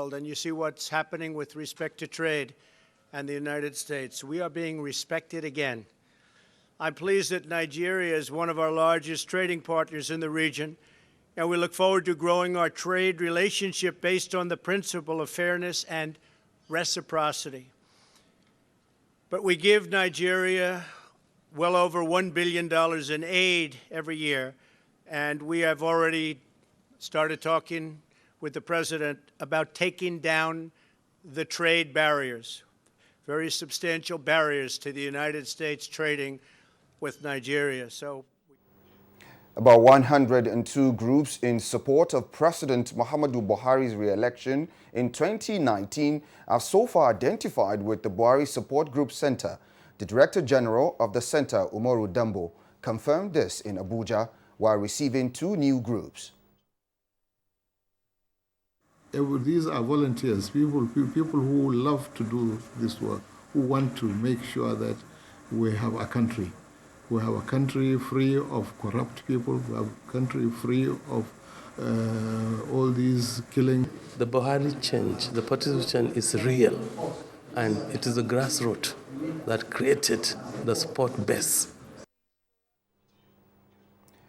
world, and you see what's happening with respect to trade and the United States. We are being respected again. I'm pleased that Nigeria is one of our largest trading partners in the region, and we look forward to growing our trade relationship based on the principle of fairness and reciprocity. But we give Nigeria well over $1 billion in aid every year, and we have already started talking with the President about taking down the trade barriers, very substantial barriers to the United States trading with Nigeria. About 102 groups in support of President Muhammadu Buhari's re-election in 2019 have so far identified with the Buhari Support Group Center. The Director General of the center, Umaru Dambo, confirmed this in Abuja while receiving 2 new groups. These are volunteers, people who love to do this work, who want to make sure that we have a country. We have a country free of corrupt people. We have a country free of all these killing. The Buhari change, the political change is real, and it is the grassroots that created the support base.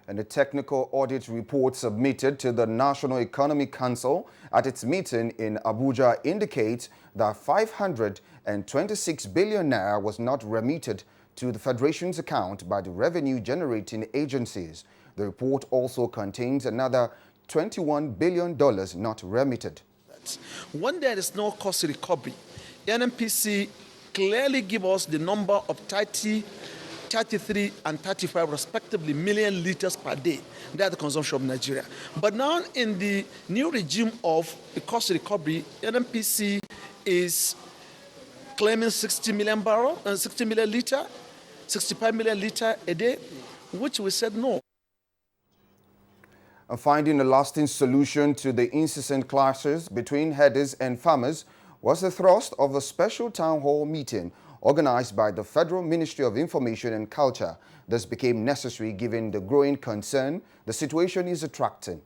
And the technical audit report submitted to the National Economic Council at its meeting in Abuja indicates that 526 billion naira was not remitted to the Federation's account by the revenue-generating agencies. The report also contains another $21 billion not remitted. When there is no cost recovery, NNPC clearly give us the number of 30, 33 and 35 respectively million liters per day. That's the consumption of Nigeria. But now in the new regime of the cost recovery, NNPC is claiming 60 million barrel and 60 million liter, 65 million liter a day, which we said no. And finding a lasting solution to the incessant clashes between herders and farmers was the thrust of a special town hall meeting organized by the Federal Ministry of Information and Culture. This became necessary given the growing concern the situation is attracting.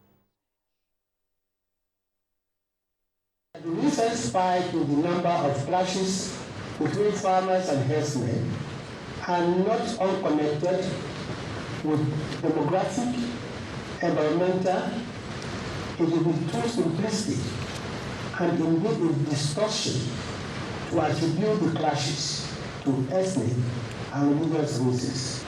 The recent spike in the number of clashes between farmers and herdsmen are not unconnected with demographic, environmental. It will be too simplistic and indeed a distortion to attribute the clashes to ethnic and religious reasons.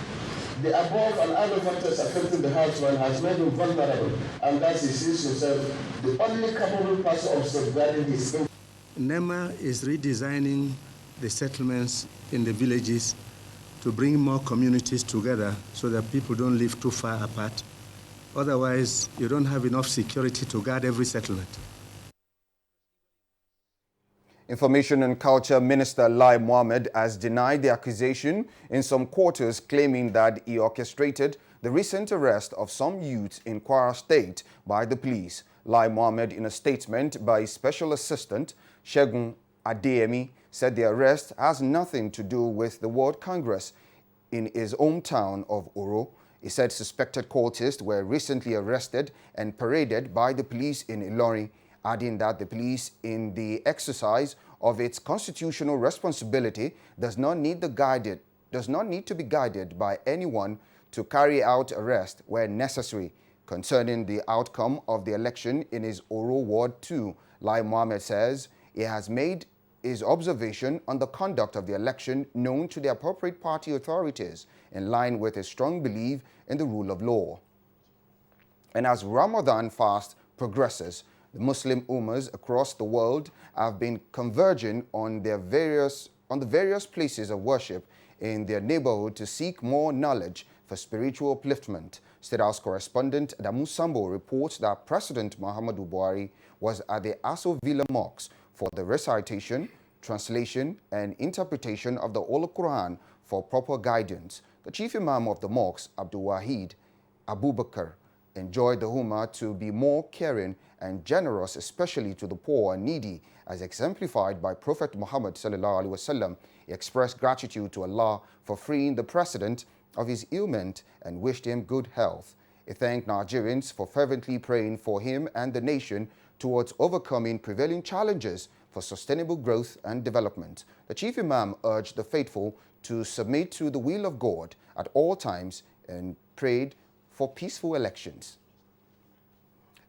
The above and other factors affecting the herdsman has made him vulnerable, and thus he sees himself the only capable person of safeguarding his income. NEMA is redesigning the settlements in the villages to bring more communities together so that people don't live too far apart. Otherwise, you don't have enough security to guard every settlement. Information and Culture Minister Lai Mohammed has denied the accusation in some quarters, claiming that he orchestrated the recent arrest of some youths in Kwara State by the police. Lai Mohammed, in a statement by his Special Assistant Segun Adeyemi, said the arrest has nothing to do with the World Congress in his hometown of Oro. He said suspected cultists were recently arrested and paraded by the police in Ilorin, adding that the police, in the exercise of its constitutional responsibility, does not need to be guided by anyone to carry out arrest where necessary. Concerning the outcome of the election in his Oro Ward 2, Lai Mohammed says he has made his observation on the conduct of the election known to the appropriate party authorities, in line with his strong belief in the rule of law. And as Ramadan fast progresses, the Muslim Ummahs across the world have been converging on the various places of worship in their neighborhood to seek more knowledge for spiritual upliftment. State House correspondent Adamu Sambo reports that President Muhammadu Buhari was at the Aso Villa Mosque for the recitation, translation, and interpretation of the Holy Quran for proper guidance. The chief imam of the mosque, Abdul Wahid Abubakar, enjoyed the Ummah to be more caring and generous, especially to the poor and needy, as exemplified by Prophet Muhammad sallallahu alaihi wasallam. He expressed gratitude to Allah for freeing the president of his ailment and wished him good health. He thanked Nigerians for fervently praying for him and the nation towards overcoming prevailing challenges for sustainable growth and development. The Chief Imam urged the faithful to submit to the will of God at all times and prayed for peaceful elections.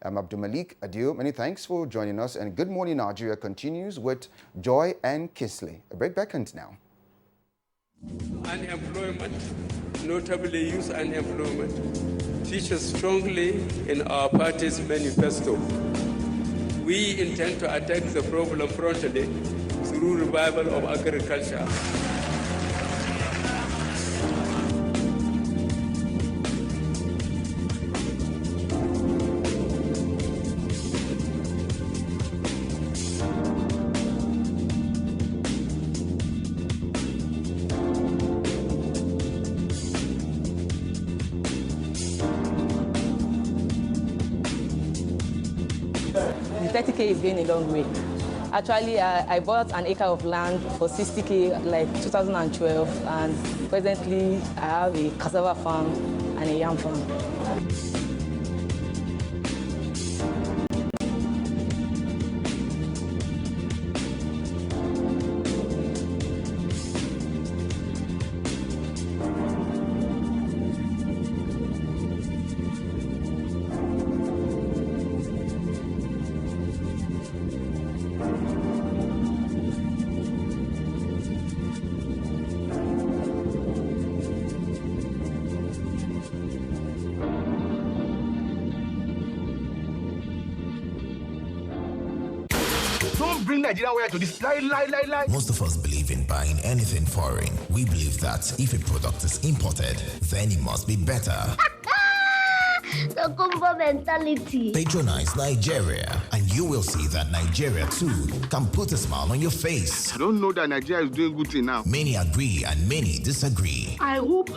I'm Abdul Malik Adio. Many thanks for joining us, and Good Morning Nigeria continues with Joy and Kinsley. A break beckons now. Unemployment, notably youth unemployment, features strongly in our party's manifesto. We intend to attack the problem frontally through revival of agriculture. The 30K is going a long way. Actually, I bought an acre of land for 60K like 2012, and presently I have a cassava farm and a yam farm. Don't bring Nigeria wire to this. Lie. Most of us believe in buying anything foreign. We believe that if a product is imported, then it must be better. The Kumba mentality. Patronize Nigeria, and you will see that Nigeria too can put a smile on your face. I don't know that Nigeria is doing good thing now. Many agree and many disagree. I hope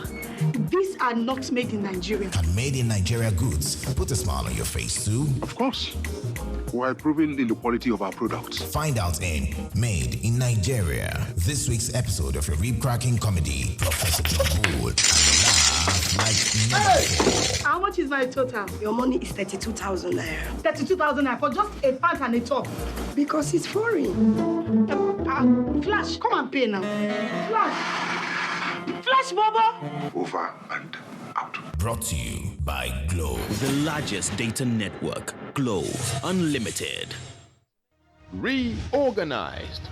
these are not made in Nigeria. Can made in Nigeria goods put a smile on your face too? Of course. We're improving the quality of our products. Find out in Made in Nigeria. This week's episode of your rib-cracking comedy, Professor John Bull, and laugh like never before. How much is my total? Your money is 32,000 naira. 32,000 naira for just a pant and a top. Because it's foreign. Flash, come and pay now. Flash, Baba. Over and out. Brought to you by Glow. The largest data network, Glow Unlimited. Reorganized,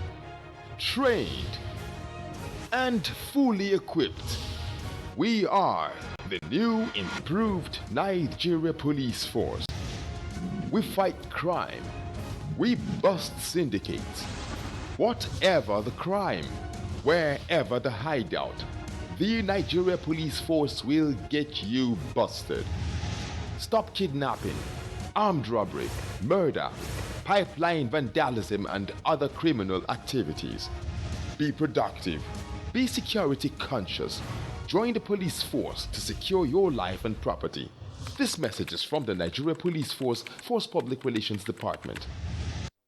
trained, and fully equipped. We are the new improved Nigeria Police Force. We fight crime. We bust syndicates. Whatever the crime, wherever the hideout, the Nigeria Police Force will get you busted. Stop kidnapping, armed robbery, murder, pipeline vandalism, and other criminal activities. Be productive. Be security conscious. Join the police force to secure your life and property. This message is from the Nigeria Police Force Public Relations Department.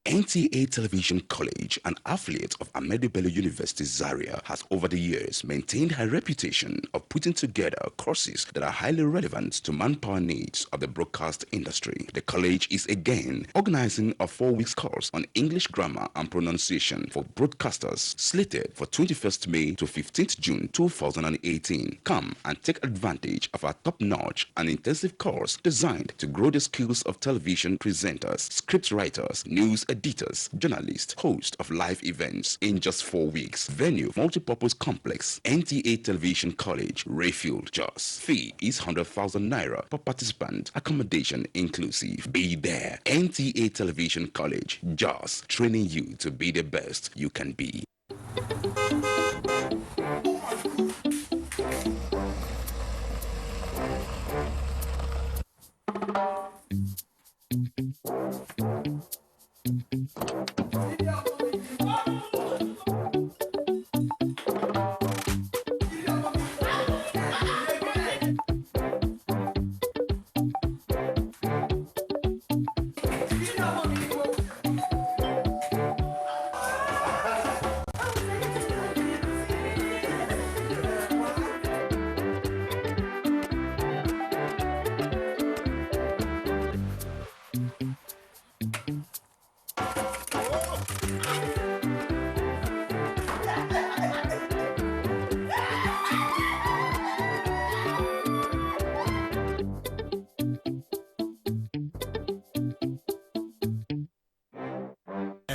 NTA Television College, an affiliate of Ahmadu Bello University Zaria, has over the years maintained her reputation of putting together courses that are highly relevant to manpower needs of the broadcast industry. The college is again organizing a 4-week course on English grammar and pronunciation for broadcasters, slated for 21st May to 15th June 2018. Come and take advantage of our top-notch and intensive course designed to grow the skills of television presenters, script writers, news editors, journalists, hosts of live events in just 4 weeks. Venue, multipurpose complex, NTA Television College, Rayfield, Jos. Fee is 100,000 naira per participant. Accommodation inclusive. Be there. NTA Television College, Jos, training you to be the best you can be.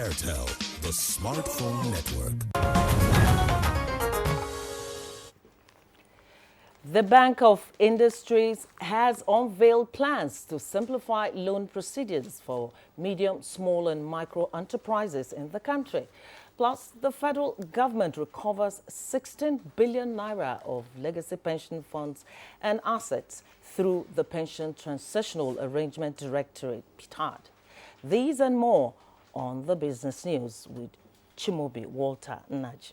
Airtel, the smartphone network. The Bank of Industries has unveiled plans to simplify loan procedures for medium, small and micro enterprises in the country. Plus, the federal government recovers 16 billion naira of legacy pension funds and assets through the Pension Transitional Arrangement Directorate, PTAD. These and more on the business news with Chimobi Walter Naj.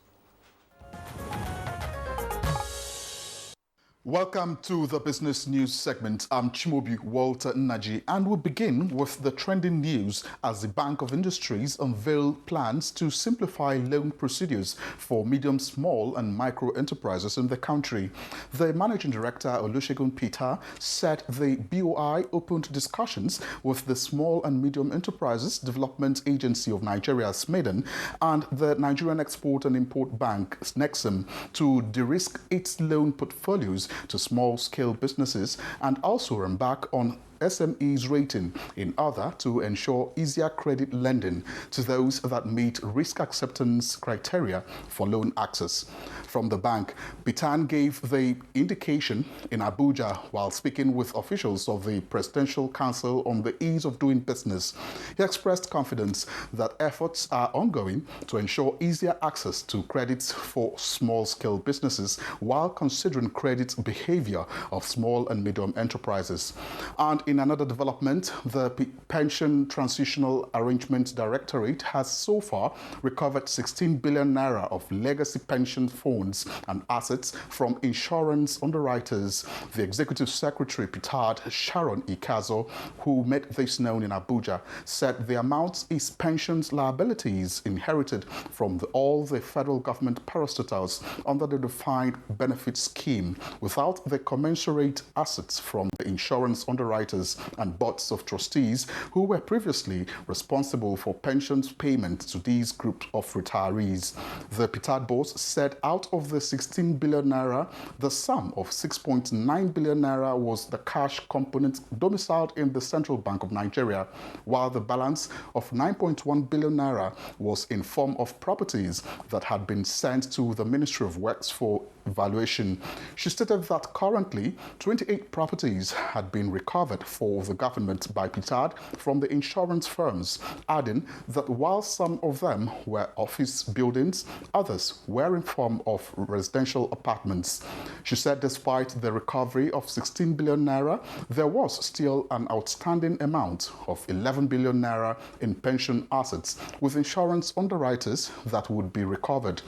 Welcome to the Business News segment. I'm Chimobi Walter Naji, and we'll begin with the trending news as the Bank of Industries unveiled plans to simplify loan procedures for medium, small and micro enterprises in the country. The Managing Director, Olusegun Peter, said the BOI opened discussions with the Small and Medium Enterprises Development Agency of Nigeria, SMEDEN, and the Nigerian Export and Import Bank, NEXIM, to de-risk its loan portfolios to small-scale businesses and also embark on SMEs rating in order to ensure easier credit lending to those that meet risk acceptance criteria for loan access. From the bank, Bitan gave the indication in Abuja while speaking with officials of the Presidential Council on the ease of doing business. He expressed confidence that efforts are ongoing to ensure easier access to credits for small-scale businesses while considering credit behavior of small and medium enterprises. And in another development, the Pension Transitional Arrangement Directorate has so far recovered 16 billion naira of legacy pension funds and assets from insurance underwriters. The Executive Secretary, PTAD, Sharon Ikazo, who made this known in Abuja, said the amount is pensions liabilities inherited from all the federal government parastatals under the defined benefit scheme without the commensurate assets from the insurance underwriters and boards of trustees who were previously responsible for pensions payment to these groups of retirees. The PTAD boss said out of the 16 billion naira, the sum of 6.9 billion naira was the cash component domiciled in the Central Bank of Nigeria, while the balance of 9.1 billion naira was in form of properties that had been sent to the Ministry of Works for evaluation. She stated that currently 28 properties had been recovered for the government by PTAD from the insurance firms, adding that while some of them were office buildings, others were in form of residential apartments. She said despite the recovery of 16 billion naira, there was still an outstanding amount of 11 billion naira in pension assets with insurance underwriters that would be recovered.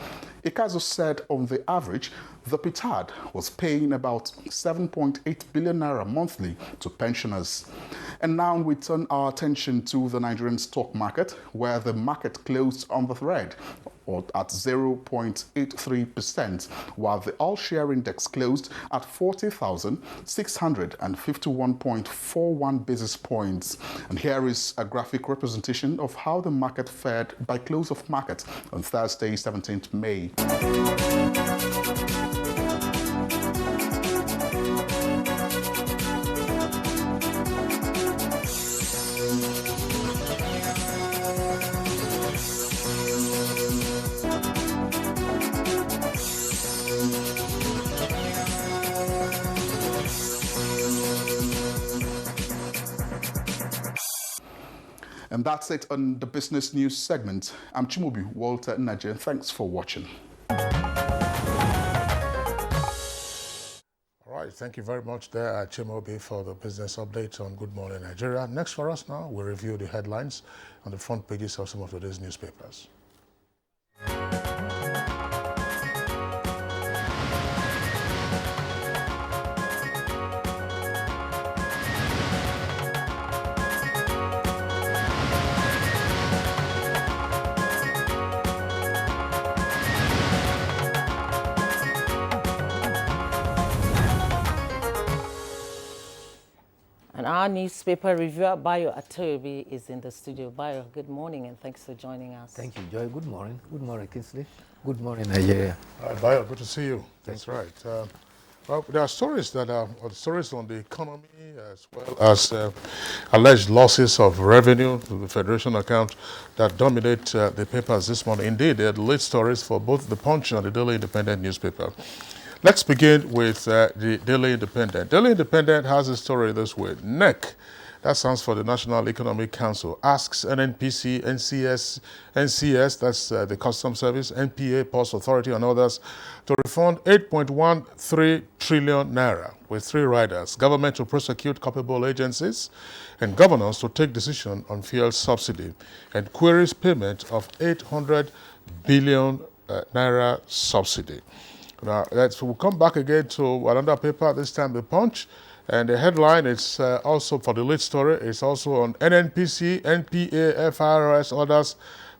Ikazo said on the average, the PTAD was paying about 7.8 billion naira monthly to pensioners. And now we turn our attention to the Nigerian stock market, where the market closed on the red or at 0.83%, while the all-share index closed at 40,651.41 basis points. And here is a graphic representation of how the market fared by close of market on Thursday, 17th May. And that's it on the Business News segment. I'm Chimobi Walter Naje. Thanks for watching. All right, thank you very much there, Chimobi, for the business update on Good Morning Nigeria. Next for us now, we'll review the headlines on the front pages of some of today's newspapers. Our newspaper reviewer, Bayo Atoyobi, is in the studio. Bayo, good morning and thanks for joining us. Thank you, Joy. Good morning. Good morning, Kingsley. Good morning, Nigeria. Bayo, good to see you. That's right. Well, there are stories that are stories on the economy as well as alleged losses of revenue to the Federation account that dominate the papers this morning. Indeed, they are the lead stories for both the Punch and the Daily Independent newspaper. Let's begin with the Daily Independent. Daily Independent has a story this way. NEC, that stands for the National Economic Council, asks NNPC, NCS, that's the Customs Service, NPA, Post Authority, and others, to refund 8.13 trillion naira with 3 riders. Government to prosecute culpable agencies, and governors to take decision on fuel subsidy, and queries payment of 800 billion naira subsidy. Now, we'll come back again to another paper, this time the Punch. And the headline is also for the lead story. It's also on NNPC, NPA, FRS, others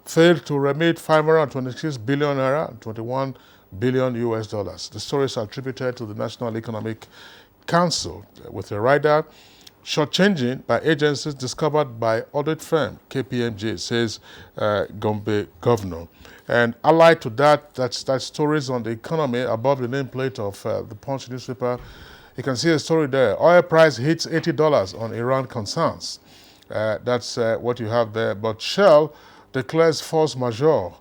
failed to remit 526 billion naira, 21 billion US dollars. The story is attributed to the National Economic Council with a rider shortchanging by agencies discovered by audit firm KPMG, says Gombe governor. And allied to that, that's stories on the economy above the nameplate of the Punch newspaper. You can see a story there. Oil price hits $80 on Iran concerns. That's what you have there. But Shell declares force majeure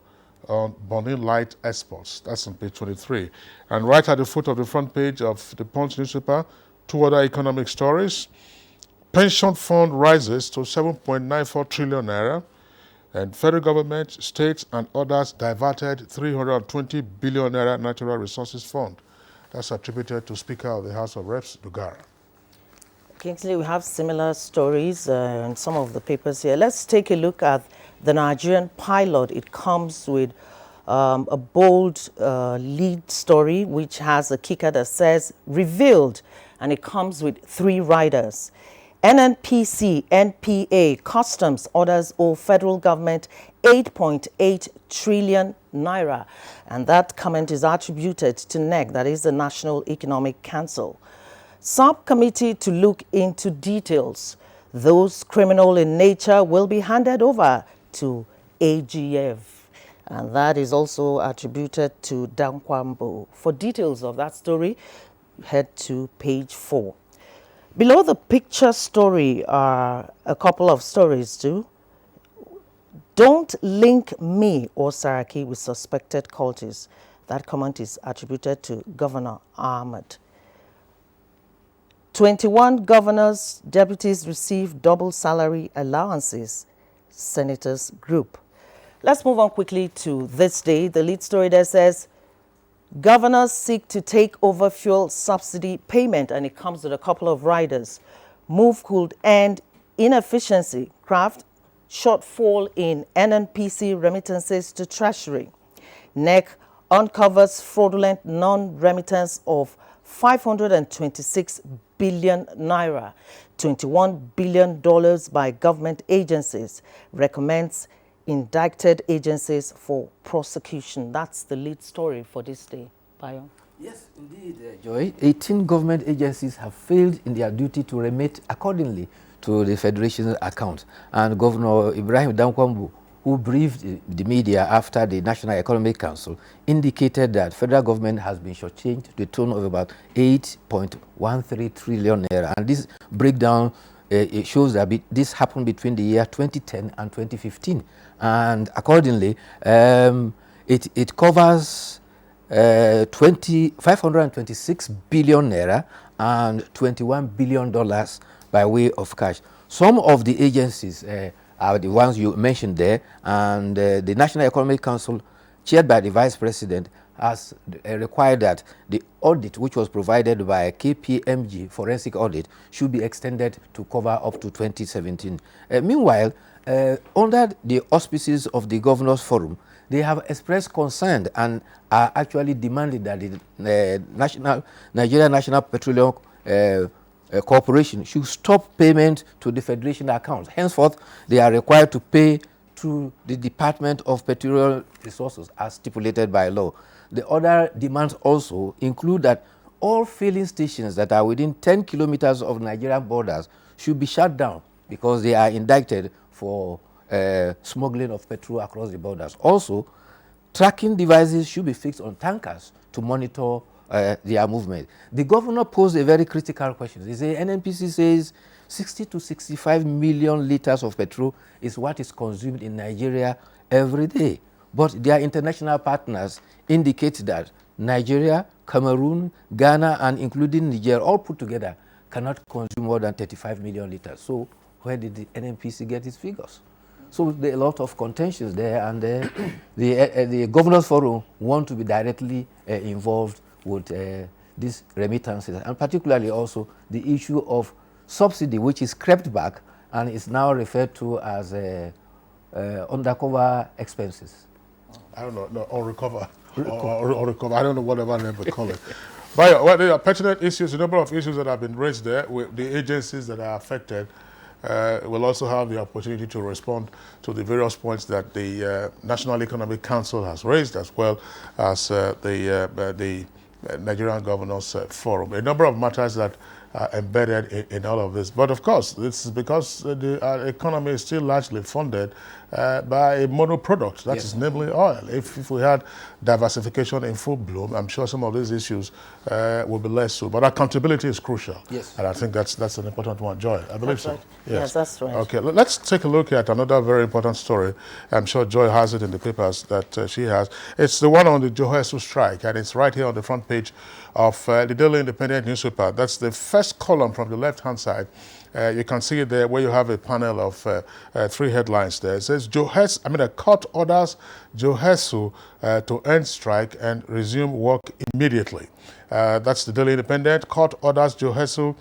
on Bonny Light exports. That's on page 23. And right at the foot of the front page of the Punch newspaper, 2 other economic stories. Pension fund rises to 7.94 trillion naira. And federal government, states, and others diverted 320 billion naira natural resources fund. That's attributed to Speaker of the House of Reps, Dugara. Kingsley, we have similar stories in some of the papers here. Let's take a look at the Nigerian pilot. It comes with a bold lead story, which has a kicker that says, revealed, and it comes with 3 riders. NNPC, NPA, Customs orders owe federal government 8.8 trillion naira. And that comment is attributed to NEC, that is the National Economic Council. Subcommittee to look into details. Those criminal in nature will be handed over to AGF. And that is also attributed to Dankwambo. For details of that story, head to page 4. Below the picture story are a couple of stories too. Don't link me or Saraki with suspected cultists. That comment is attributed to Governor Ahmed. 21 governors, deputies receive double salary allowances, senators group. Let's move on quickly to this day. The lead story there says, governors seek to take over fuel subsidy payment, and it comes with a couple of riders. Move could end inefficiency, craft shortfall in NNPC remittances to Treasury. NEC uncovers fraudulent non-remittance of 526 billion naira, $21 billion by government agencies, recommends indicted agencies for prosecution. That's the lead story for this day. Bayo? Yes, indeed, Joy. 18 government agencies have failed in their duty to remit accordingly to the Federation's account. And Governor Ibrahim Dankwambu, who briefed the media after the National Economic Council, indicated that federal government has been shortchanged to the tune of about 8.13 trillion naira. And this breakdown it shows that this happened between the year 2010 and 2015. And accordingly, it covers 526 billion naira and $21 billion by way of cash. Some of the agencies are the ones you mentioned there, and the National Economic Council, chaired by the Vice President, has required that the audit which was provided by KPMG forensic audit should be extended to cover up to 2017. Meanwhile, under the auspices of the Governors Forum, they have expressed concern and are actually demanding that the Nigerian National Petroleum Corporation should stop payment to the Federation account. Henceforth, they are required to pay to the Department of Petroleum Resources as stipulated by law. The other demands also include that all filling stations that are within 10 kilometers of Nigerian borders should be shut down because they are indicted for smuggling of petrol across the borders. Also, tracking devices should be fixed on tankers to monitor their movement. The governor posed a very critical question. He said NNPC says 60 to 65 million liters of petrol is what is consumed in Nigeria every day. But their international partners indicate that Nigeria, Cameroon, Ghana, and including Niger, all put together, cannot consume more than 35 million liters. So where did the NNPC get its figures? So there are a lot of contentions there, and the Governors Forum want to be directly involved with these remittances, and particularly also the issue of subsidy, which is crept back and is now referred to as undercover expenses. I don't know, no, or recover. Or recover. I don't know whatever name we call it. But well, there are pertinent issues, a number of issues that have been raised there with the agencies that are affected. Will also have the opportunity to respond to the various points that the National Economic Council has raised, as well as the Nigerian Governors Forum. A number of matters that are embedded in all of this. But of course, this is because our economy is still largely funded by a monoproduct, that is namely oil. If we had diversification in full bloom, I'm sure some of these issues will be less so. But accountability is crucial. Yes. And I think that's an important one. Joy, I believe so. Right. Yes, that's right. Okay, let's take a look at another very important story. I'm sure Joy has it in the papers that she has. It's the one on the Johesu strike, and it's right here on the front page of the Daily Independent newspaper. That's the first column from the left-hand side. You can see it there where you have a panel of 3 headlines there. It says, court orders Johesu to end strike and resume work immediately. That's the Daily Independent. Court orders Johesu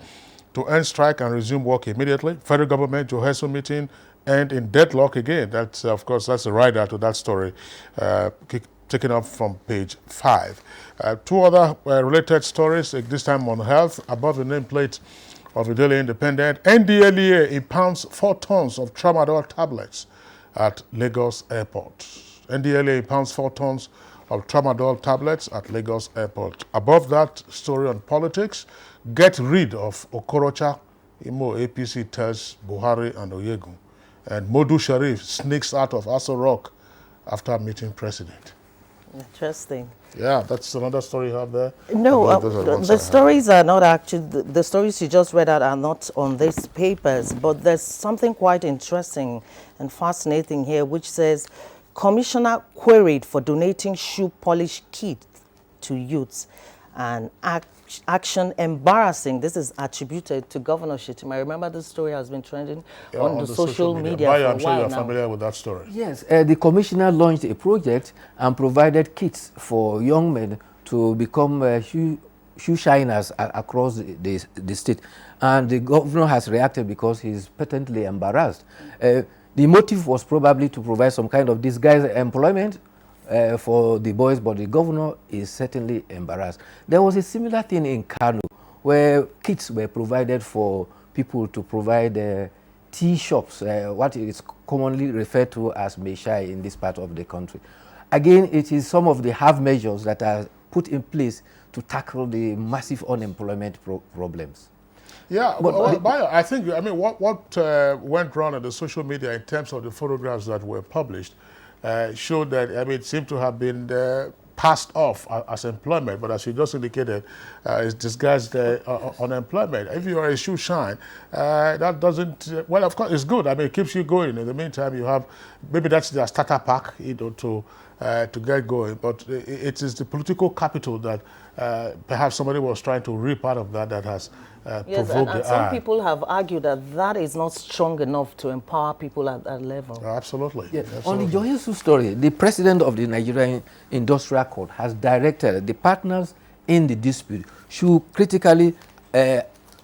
to end strike and resume work immediately. Federal government Johesu meeting end in deadlock again. That's, of course, that's a rider to that story, taken up from page 5. 2 other related stories, this time on health, above the nameplate of the Daily Independent. NDLEA impounds 4 tons of tramadol tablets at Lagos Airport. NDLEA impounds 4 tons of tramadol tablets at Lagos Airport. Above that, story on politics. Get rid of Okorocha. Imo APC tells Buhari and Oyegun. And Modu Sharif sneaks out of Aso Rock after meeting president. Interesting. Yeah, that's another story you have there. No, the stories are not actually, the stories you just read out are not on these papers, but there's something quite interesting and fascinating here, which says, Commissioner queried for donating shoe polish kit to youths, and action embarrassing. This is attributed to Governor Shetima. I remember this story has been trending on the social media for a while. I'm sure you're familiar with that story. Yes, the commissioner launched a project and provided kits for young men to become shoe shiners across the state. And the governor has reacted because he's patently embarrassed. The motive was probably to provide some kind of disguised employment for the boys, but the governor is certainly embarrassed. There was a similar thing in Kano, where kits were provided for people to provide tea shops, what is commonly referred to as Meshai in this part of the country. Again, it is some of the half measures that are put in place to tackle the massive unemployment problems. Yeah, but I think, what went wrong on the social media in terms of the photographs that were published showed that, it seemed to have been passed off as employment, but as you just indicated, it's disguised unemployment. If you are a shoe shine, that doesn't, well, of course, it's good. It keeps you going. In the meantime, you have, maybe that's their starter pack, to get going, but it is the political capital that perhaps somebody was trying to reap out of that has yes, and some people have argued that that is not strong enough to empower people at that level. Absolutely. Yeah. Absolutely. On the Johesu story, the president of the Nigerian Industrial Court has directed the partners in the dispute should critically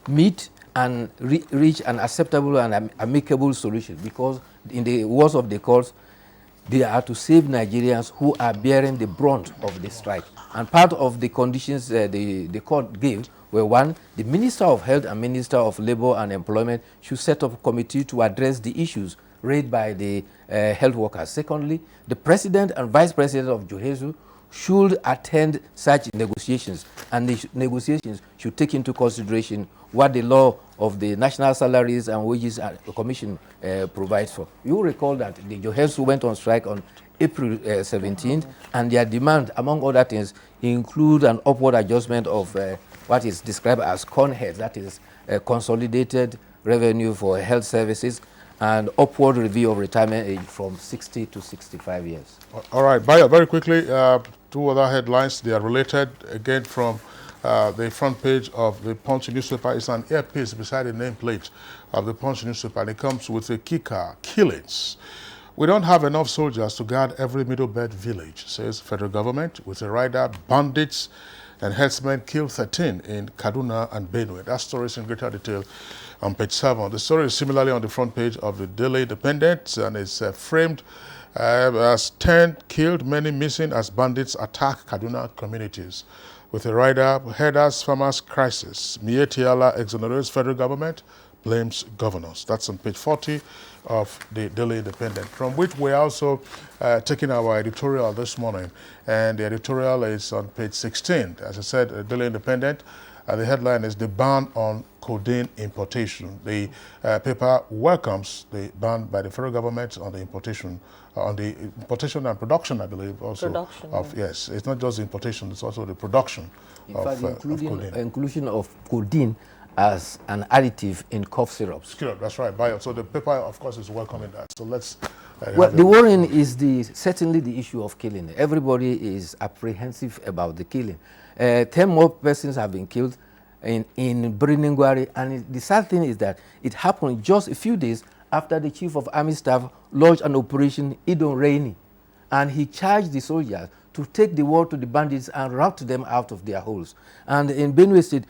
meet and reach an acceptable and amicable solution, because in the words of the court, they are to save Nigerians who are bearing the brunt of the strike. And part of the conditions the court gave were, 1, the Minister of Health and Minister of Labor and Employment should set up a committee to address the issues raised by the health workers. Secondly, the President and Vice President of Johesu should attend such negotiations, and the negotiations should take into consideration what the law of the National Salaries and Wages Commission provides for. You recall that the Johesu went on strike on April 17th, and their demand, among other things, include an upward adjustment of what is described as CONHEAD, that is consolidated revenue for health services, and upward review of retirement age from 60 to 65 years. All right, Bayo, very quickly, two other headlines. They are related, again, from the front page of the Punch newspaper. It's an earpiece beside the nameplate of the Punch newspaper, and it comes with a kicker: killings. We don't have enough soldiers to guard every middle belt village, says federal government. With a rider, bandits and herdsmen killed 13 in Kaduna and Benue. That story is in greater detail on page 7. The story is similarly on the front page of the Daily Independent, and it's framed as 10 killed, many missing as bandits attack Kaduna communities. With a rider, herders, farmers crisis. Miyetti Allah exonerates federal government, blames governors. That's on page 40 of the Daily Independent, from which we're also taking our editorial this morning. And the editorial is on page 16. As I said, Daily Independent, the headline is "The Ban on Codeine Importation." The paper welcomes the ban by the federal government on the importation and production, I believe, also. Production, yes, it's not just the importation, it's also the production inclusion of codeine as an additive in cough syrups. That's right, Bayo. So the paper, of course, is welcoming that. So let's... well, the worrying is certainly the issue of killing. Everybody is apprehensive about the killing. 10 more persons have been killed in Biriningwari, and the sad thing is that it happened just a few days after the Chief of Army Staff launched an operation Idon Rainy, and he charged the soldiers to take the war to the bandits and rout them out of their holes. And in Benue State,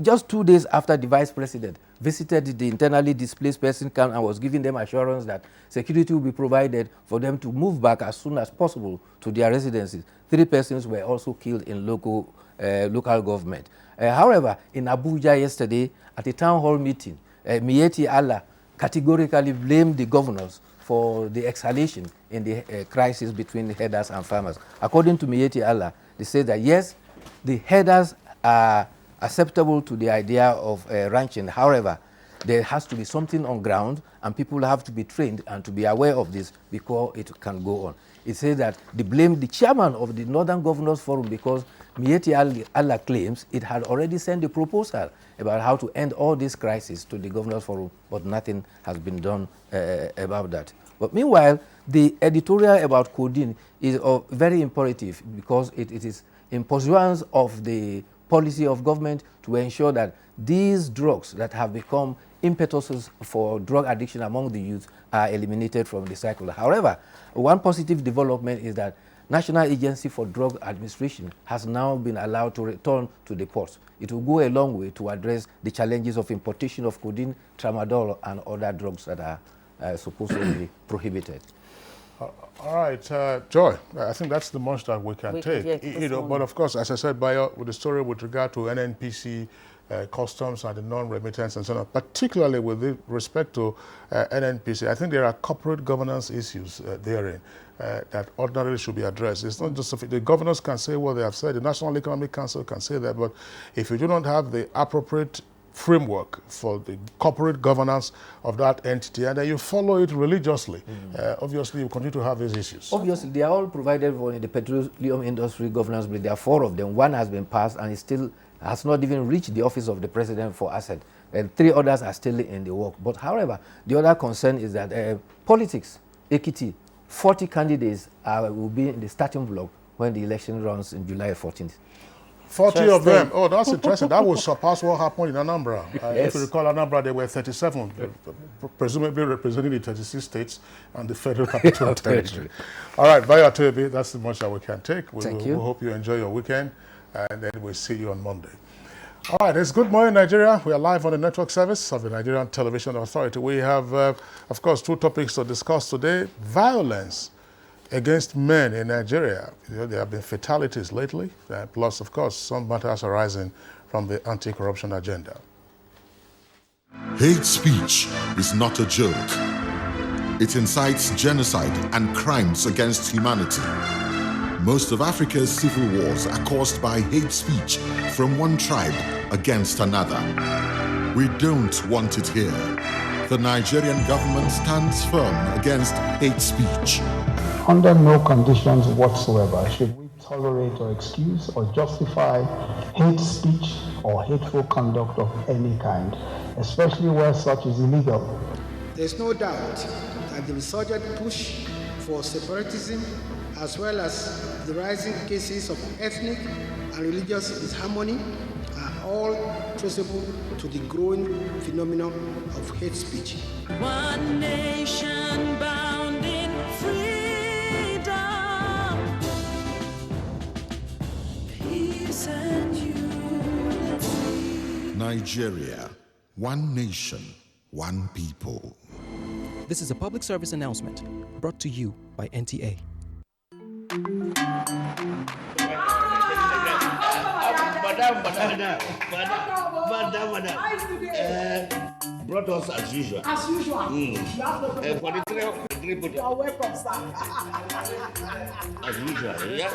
just 2 days after the Vice President visited the internally displaced person camp and was giving them assurance that security will be provided for them to move back as soon as possible to their residences, 3 persons were also killed in local government. However, in Abuja yesterday, at a town hall meeting, Miyetti Allah categorically blamed the governors for the escalation in the crisis between the herders and farmers. According to Miyetti Allah, they say that yes, the herders are acceptable to the idea of ranching. However, there has to be something on ground, and people have to be trained and to be aware of this before it can go on. It says that they blame the chairman of the Northern Governors Forum because Miyetti Allah claims it had already sent a proposal about how to end all this crisis to the Governors Forum, but nothing has been done about that. But meanwhile, the editorial about codeine is very imperative because it is in pursuance of the policy of government to ensure that these drugs that have become impetuses for drug addiction among the youth are eliminated from the cycle. However, one positive development is that National Agency for Drug Administration has now been allowed to return to the ports. It will go a long way to address the challenges of importation of codeine, tramadol, and other drugs that are supposedly prohibited. All right, Joy, I think that's the most that we can take. But of course, as I said, with the story with regard to NNPC, customs and the non-remittance and so on, particularly with respect to NNPC, I think there are corporate governance issues therein that ordinarily should be addressed. It's not just the governors can say what they have said, the National Economic Council can say that, but if you do not have the appropriate framework for the corporate governance of that entity, and then you follow it religiously, obviously you continue to have these issues. Obviously, they are all provided for in the Petroleum Industry Governance Bill. There are 4 of them. One has been passed and it still has not even reached the office of the president for assent. And 3 others are still in the work. But however, the other concern is that politics, Ekiti, 40 candidates will be in the starting block when the election runs in July 14th. 40 of them. Oh, that's interesting. That will surpass what happened in Anambra. Yes. If you recall, Anambra, there were 37, presumably representing the 36 states and the Federal Capital Territory. All right, Bayo Atoyebi, that's the much that we can take. Thank you. We hope you enjoy your weekend, and then we'll see you on Monday. All right, it's Good Morning Nigeria. We are live on the network service of the Nigerian Television Authority. We have, of course, 2 topics to discuss today. Violence against men in Nigeria. There have been fatalities lately, plus, of course, some matters arising from the anti-corruption agenda. Hate speech is not a joke. It incites genocide and crimes against humanity. Most of Africa's civil wars are caused by hate speech from one tribe against another. We don't want it here. The Nigerian government stands firm against hate speech. Under no conditions whatsoever should we tolerate or excuse or justify hate speech or hateful conduct of any kind, especially where such is illegal. There's no doubt that the resurgent push for separatism, as well as the rising cases of ethnic and religious disharmony, are all traceable to the growing phenomenon of hate speech. One nation bound in freedom, peace and unity. Nigeria, one nation, one people. This is a public service announcement brought to you by NTA. Madam. Brought us as usual. As usual. For the three put You're welcome, sir. as usual, yeah.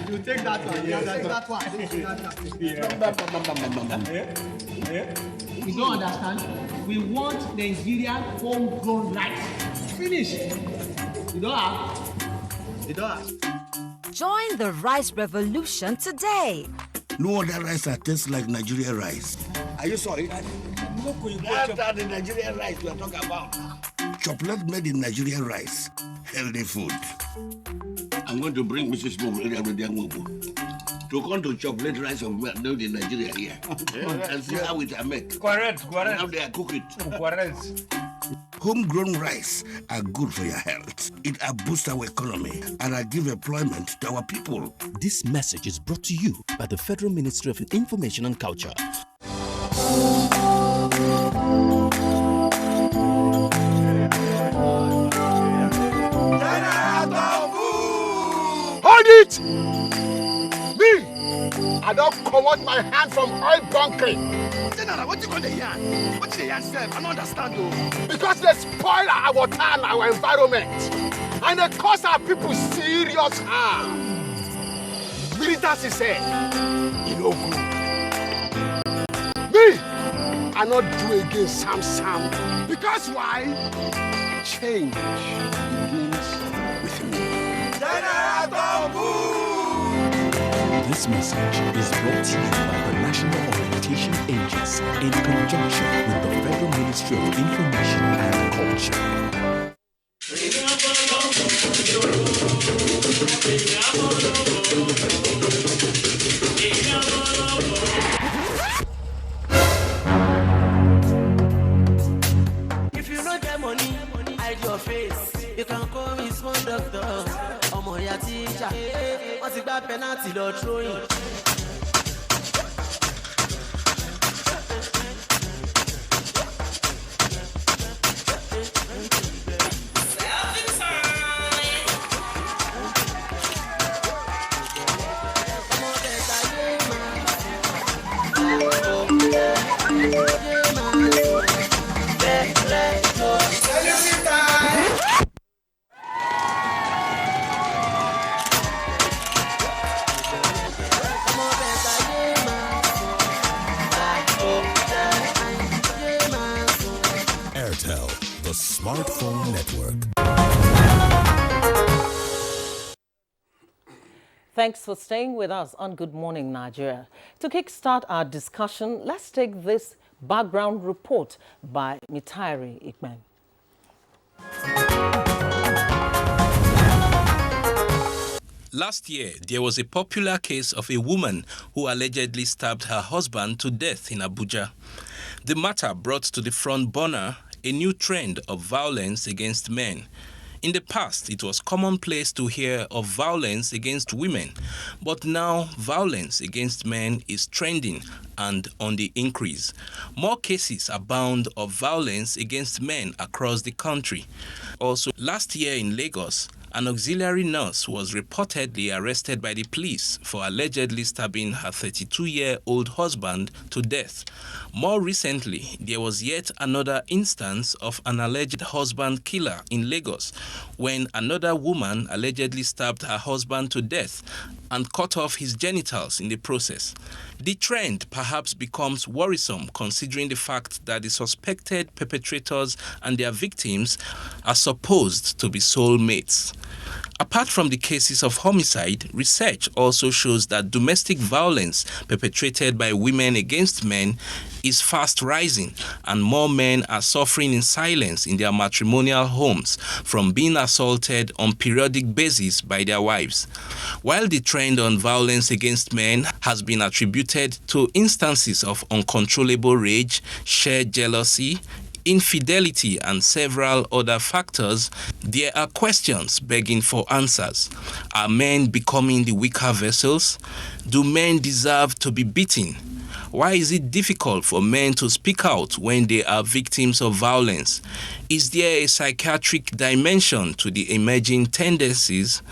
You take that one. You take that one. You don't understand? We want Nigerian homegrown rice. Finish. You don't have. Join the rice revolution today. No other rice that tastes like Nigerian rice. Are you sorry? That's the Nigerian rice we are talking about. Chocolate made in Nigerian rice. Healthy food. I'm going to bring Mrs. Mobo to come to chocolate rice of made in Nigeria here. And see how it are made. Correct. And how they are cook it. Correct. Homegrown rice are good for your health. It boosts our economy and give employment to our people. This message is brought to you by the Federal Ministry of Information and Culture. Hold it! Me! I don't come out my hand from oil bunkering. General, what you going to yarn? What you yarn, sir? I don't understand, though. Because they spoil our water and our environment. And they cause our people serious harm. Militants is said, you know good. Me! I not do again Sam. Because why? Change begins with me. This message is brought to you by the National Orientation Agency in conjunction with the Federal Ministry of Information and Culture. If you know that money, hide your face. You can call me small doctor. Ọmọ ya teacher. Wọ́n ti gba penalty lọ throwing. Airtel, the smartphone network. Thanks for staying with us on Good Morning Nigeria. To kickstart our discussion, let's take this background report by Mitairi Ikman. Last year, there was a popular case of a woman who allegedly stabbed her husband to death in Abuja. The matter brought to the front burner a new trend of violence against men. In the past, it was commonplace to hear of violence against women, but now violence against men is trending and on the increase. More cases abound of violence against men across the country. Also, last year in Lagos, an auxiliary nurse was reportedly arrested by the police for allegedly stabbing her 32-year-old husband to death. More recently, there was yet another instance of an alleged husband killer in Lagos, when another woman allegedly stabbed her husband to death and cut off his genitals in the process. The trend perhaps becomes worrisome considering the fact that the suspected perpetrators and their victims are supposed to be soulmates. Apart from the cases of homicide, research also shows that domestic violence perpetrated by women against men is fast rising, and more men are suffering in silence in their matrimonial homes from being assaulted on periodic basis by their wives. While the trend on violence against men has been attributed to instances of uncontrollable rage, shared jealousy, infidelity, and several other factors, there are questions begging for answers. Are men becoming the weaker vessels? Do men deserve to be beaten? Why is it difficult for men to speak out when they are victims of violence? Is there a psychiatric dimension to the emerging tendencies?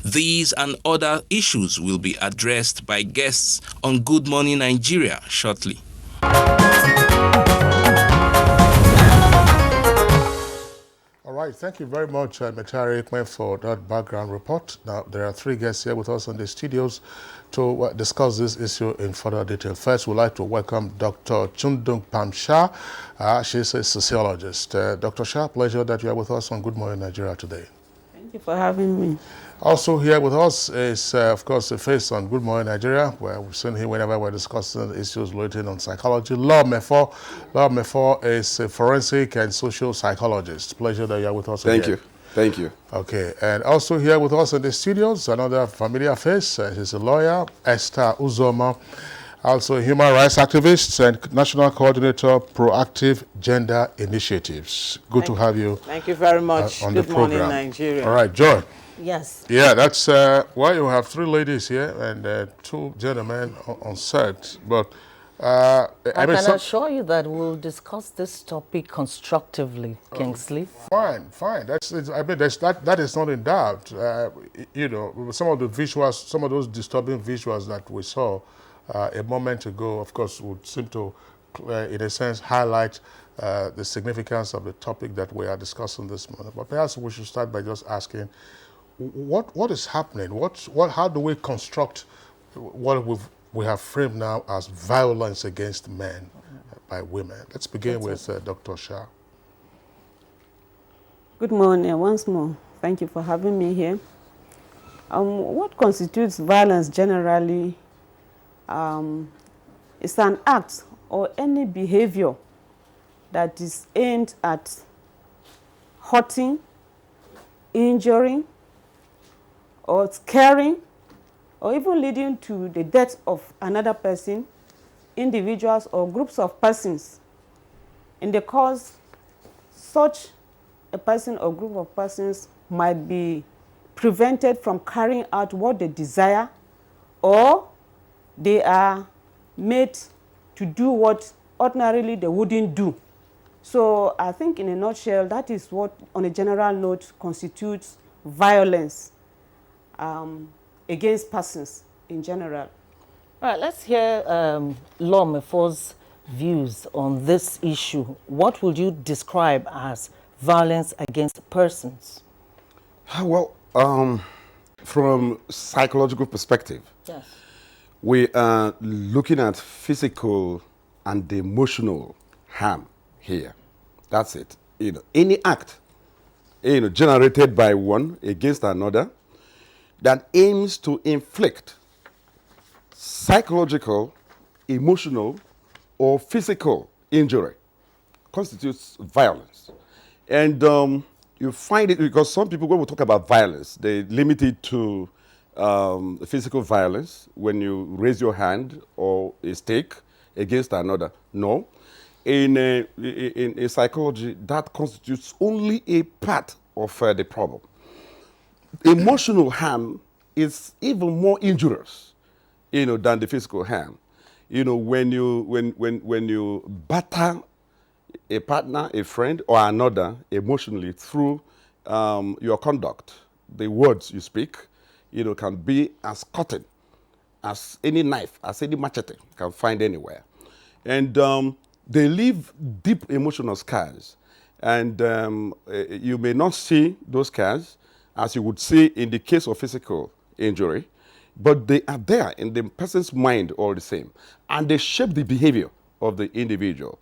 These and other issues will be addressed by guests on Good Morning Nigeria shortly. All right, thank you very much, Metari Ekme, for that background report. Now, there are three guests here with us in the studios to discuss this issue in further detail. First, we'd like to welcome Dr. Chundung Pam Shah. She's a sociologist. Dr. Shah, pleasure that you are with us on Good Morning Nigeria today. Thank you for having me. Also here with us is, of course, the face on Good Morning Nigeria, where we've seen him whenever we're discussing issues related on psychology. Law Mefo. Law Mefo is a forensic and social psychologist. Pleasure that you're with us Thank again. you. Thank you. Okay, and also here with us in the studios, another familiar face. He's a lawyer, Esther Uzoma, also a human rights activist and national coordinator, Proactive Gender Initiatives. Good to have you. Thank you very much. On Good the morning, program. Nigeria. All right, Joy. Yes. Yeah, that's why you have three ladies here and two gentlemen on set. But I can assure you that we'll discuss this topic constructively, Kingsley. Fine. I mean, that is not in doubt. You know, some of the visuals, some of those disturbing visuals that we saw a moment ago, of course, would seem to, in a sense, highlight the significance of the topic that we are discussing this morning. But perhaps we should start by just asking, what is happening? How do we construct what we have framed now as violence against men by women? Let's begin with Dr. Shah. Good morning once more. Thank you for having me here. What constitutes violence generally is an act or any behavior that is aimed at hurting, injuring, or scaring, or even leading to the death of another person, individuals, or groups of persons, in the cause such a person or group of persons might be prevented from carrying out what they desire, or they are made to do what ordinarily they wouldn't do. So I think in a nutshell, that is what, on a general note, constitutes violence against persons in general. All right, let's hear Law Mefo's views on this issue. What would you describe as violence against persons? Well, from psychological perspective, yes, we are looking at physical and emotional harm here. That's it. You know, any act, generated by one against another that aims to inflict psychological, emotional, or physical injury constitutes violence. And you find it because some people, when we talk about violence, they limit it to physical violence when you raise your hand or a stick against another. No. In psychology, that constitutes only a part of the problem. Emotional harm is even more injurious, than the physical harm. When you batter a partner, a friend, or another emotionally through your conduct, the words you speak, can be as cutting as any knife, as any machete can find anywhere. And they leave deep emotional scars. And you may not see those scars as you would see in the case of physical injury, but they are there in the person's mind all the same. And they shape the behavior of the individual.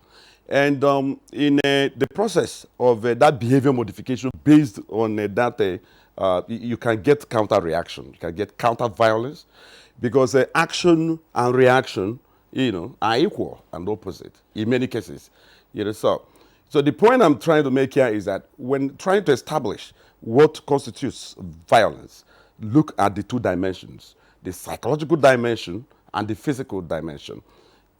And in the process of that behavior modification based on that, you can get counter reaction, you can get counter violence, because action and reaction, are equal and opposite in many cases. So the point I'm trying to make here is that when trying to establish what constitutes violence, look at the two dimensions, the psychological dimension and the physical dimension.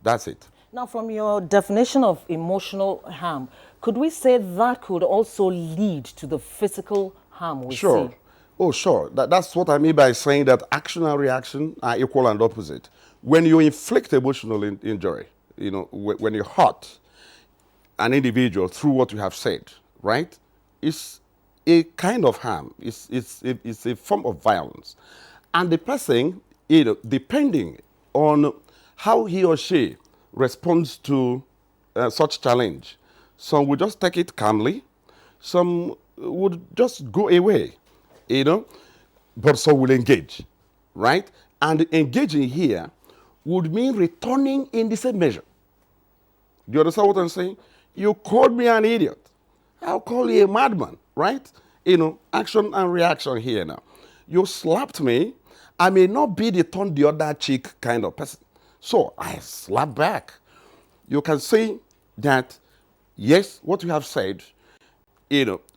That's it. Now, from your definition of emotional harm, could we say that could also lead to the physical harm we Sure. see? Oh, sure. That's what I mean by saying that action and reaction are equal and opposite. When you inflict emotional injury, when you hurt an individual through what you have said, right? It's a kind of harm. It's a form of violence. And the person, depending on how he or she responds to such challenge, some will just take it calmly, some would just go away, but some will engage, right? And engaging here would mean returning in the same measure. Do you understand what I'm saying? You called me an idiot. I'll call you a madman, right? Action and reaction here now. You slapped me. I may not be the turn the other cheek kind of person. So I slap back. You can see that, yes, what you have said,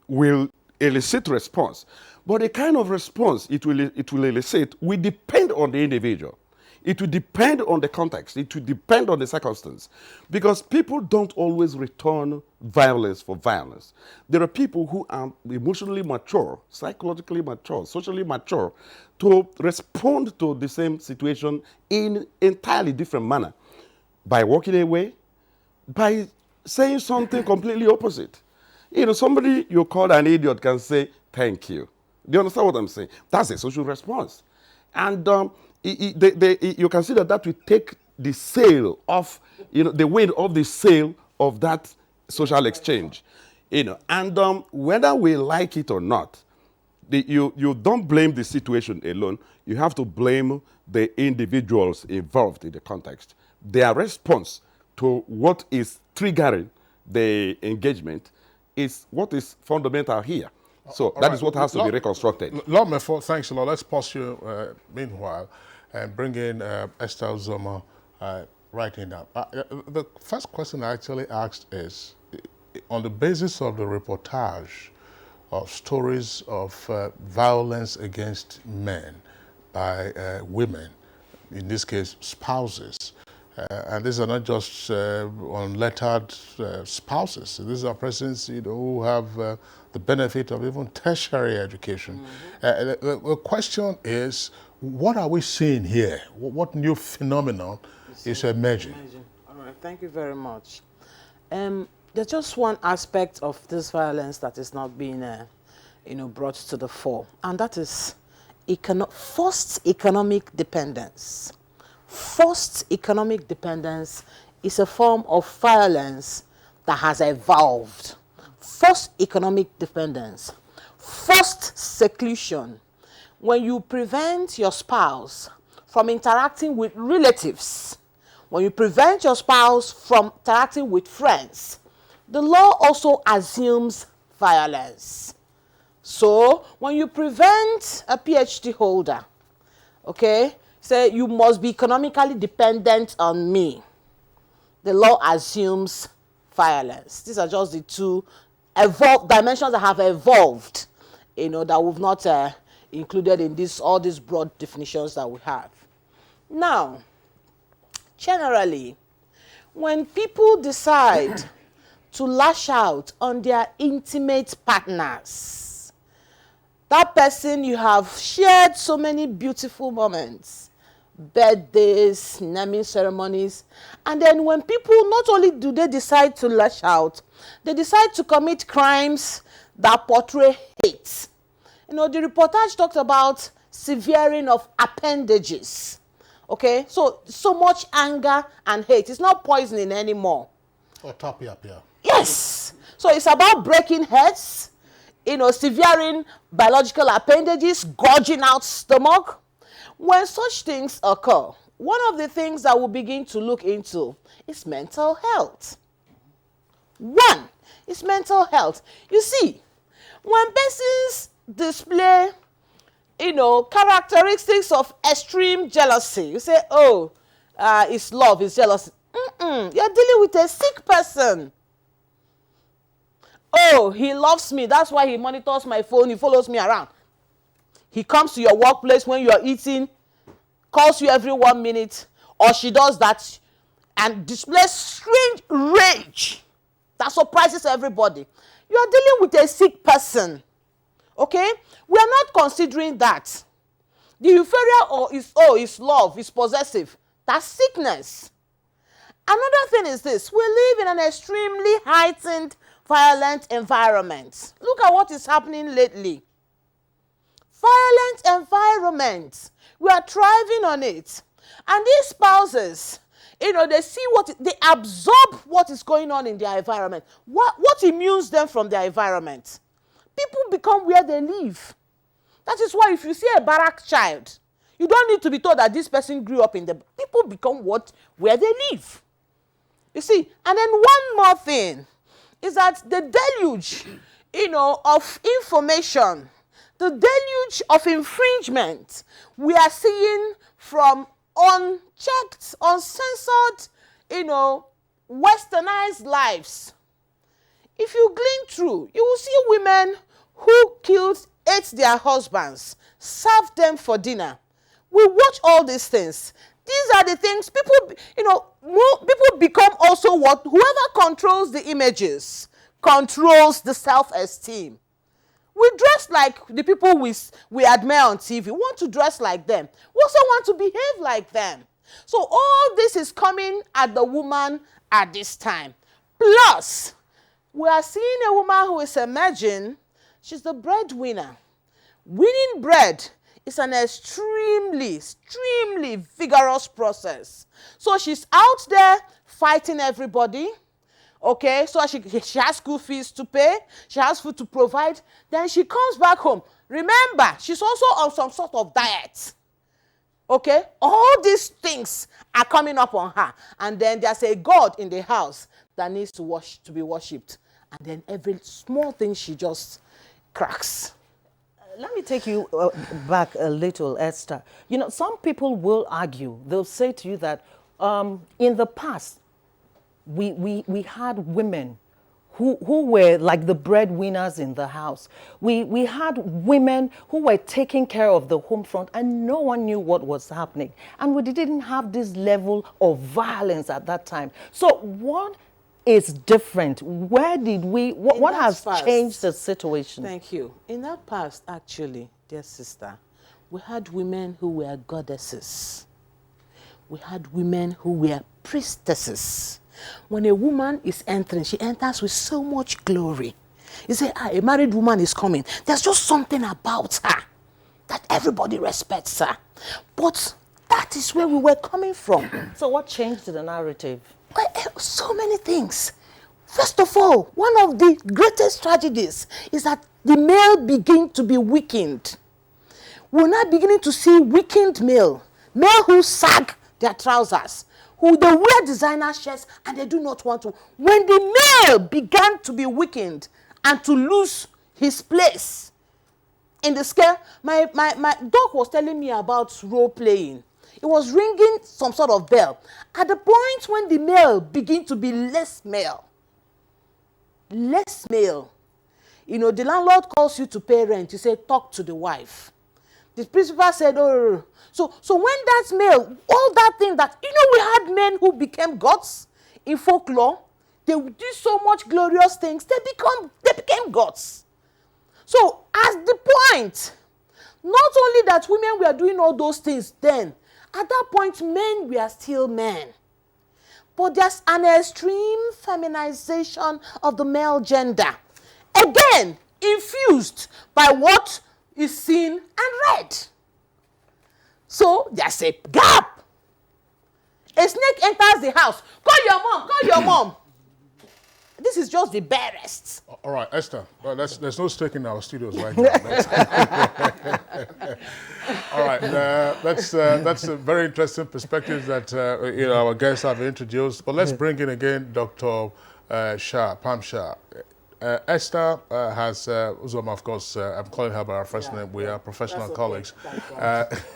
will elicit response. But the kind of response it will elicit will depend on the individual. It will depend on the context. It will depend on the circumstance. Because people don't always return violence for violence. There are people who are emotionally mature, psychologically mature, socially mature, to respond to the same situation in entirely different manner. By walking away, by saying something completely opposite. Somebody you call an idiot can say, thank you. Do you understand what I'm saying? That's a social response. And you can see that will take the sail off, the wind off the sail of that social exchange. And whether we like it or not, you don't blame the situation alone. You have to blame the individuals involved in the context. Their response to what is triggering the engagement is what is fundamental here. So that is what has to be reconstructed. Thanks a lot. Let's pause you meanwhile and bring in Esther Zoma writing down. The first question I actually asked is, on the basis of the reportage of stories of violence against men by women, in this case spouses, and these are not just unlettered spouses. These are persons who have the benefit of even tertiary education. The question is, what are we seeing here? What new phenomenon is emerging? All right, thank you very much. There's just one aspect of this violence that is not being brought to the fore, and that is forced economic dependence. Forced economic dependence is a form of violence that has evolved. Forced economic dependence, forced seclusion. When you prevent your spouse from interacting with relatives, when you prevent your spouse from interacting with friends, the law also assumes violence. So when you prevent a PhD holder, say you must be economically dependent on me, the law assumes violence. These are just the two dimensions that have evolved, that we've not included in all these broad definitions that we have. Now, generally, when people decide to lash out on their intimate partners, that person you have shared so many beautiful moments, birthdays, naming ceremonies, and then when people, not only do they decide to lash out, they decide to commit crimes that portray hate. You know, the reportage talked about severing of appendages. Okay, so much anger and hate. It's not poisoning anymore. Or tapia. Yes. So it's about breaking heads, you know, severing biological appendages, gorging out stomach. When such things occur, one of the things that we'll begin to look into is mental health. One is mental health. You see, when persons display, you know, characteristics of extreme jealousy, you say, oh, it's love, it's jealousy. You're dealing with a sick person. Oh, he loves me. That's why he monitors my phone. He follows me around. He comes to your workplace when you are eating, calls you every 1 minute, or she does that and displays strange rage that surprises everybody. You are dealing with a sick person. Okay? We are not considering that. The euphoria is love, is possessive. That's sickness. Another thing is this. We live in an extremely heightened, violent environment. Look at what is happening lately. Violent environment. We are thriving on it. And these spouses, you know, they see they absorb what is going on in their environment. What immunes them from their environment? People become where they live. That is why if you see a barrack child, you don't need to be told that this person grew up in the... People become where they live. You see, and then one more thing is that the deluge, you know, of information, the deluge of infringement we are seeing from unchecked, uncensored, you know, westernized lives. If you glean through, you will see women who ate their husbands, served them for dinner. We watch all these things. These are the things people, you know, people become also what? Whoever controls the images controls the self-esteem. We dress like the people we admire on TV. We want to dress like them. We also want to behave like them. So all this is coming at the woman at this time. Plus, we are seeing a woman who is emerging. She's the breadwinner. Winning bread is an extremely vigorous process. So she's out there fighting everybody. Okay, so she has school fees to pay. She has food to provide. Then she comes back home. Remember, she's also on some sort of diet. Okay, all these things are coming up on her. And then there's a God in the house that needs to be worshipped. And then every small thing she just cracks. Let me take you back a little, Esther. You know, some people will argue. They'll say to you that in the past, we had women who were like the breadwinners in the house. We had women who were taking care of the home front and no one knew what was happening. And we didn't have this level of violence at that time. So what is different? Where did what has changed the situation? Thank you. In that past, actually, dear sister, we had women who were goddesses. We had women who were priestesses. When a woman is entering, she enters with so much glory. You say, a married woman is coming. There's just something about her that everybody respects her. But that is where we were coming from. So what changed the narrative? So many things. First of all, one of the greatest tragedies is that the male begin to be weakened. We're now beginning to see weakened male who sag their trousers, who they wear designer shirts and they do not want to. When the male began to be weakened and to lose his place in the scale, my dog was telling me about role playing. It was ringing some sort of bell. At the point when the male begin to be less male, you know, the landlord calls you to pay rent. You say, talk to the wife. The principal said, oh. So when that male, all that thing that, you know, we had men who became gods in folklore. They do so much glorious things. They became gods. So at the point, not only that women were doing all those things then, at that point, men were still men. But there's an extreme feminization of the male gender. Again, infused by what is seen and read. So there's a gap. A snake enters the house. Call your mom, call your mom. This is just the barest. All right, Esther, well, there's no stake in our studios right now. All right, that's a very interesting perspective that our guests have introduced. But let's bring in again Dr. Pam Shah. Esther has Uzoma, of course, I'm calling her by her first name. We are professional colleagues.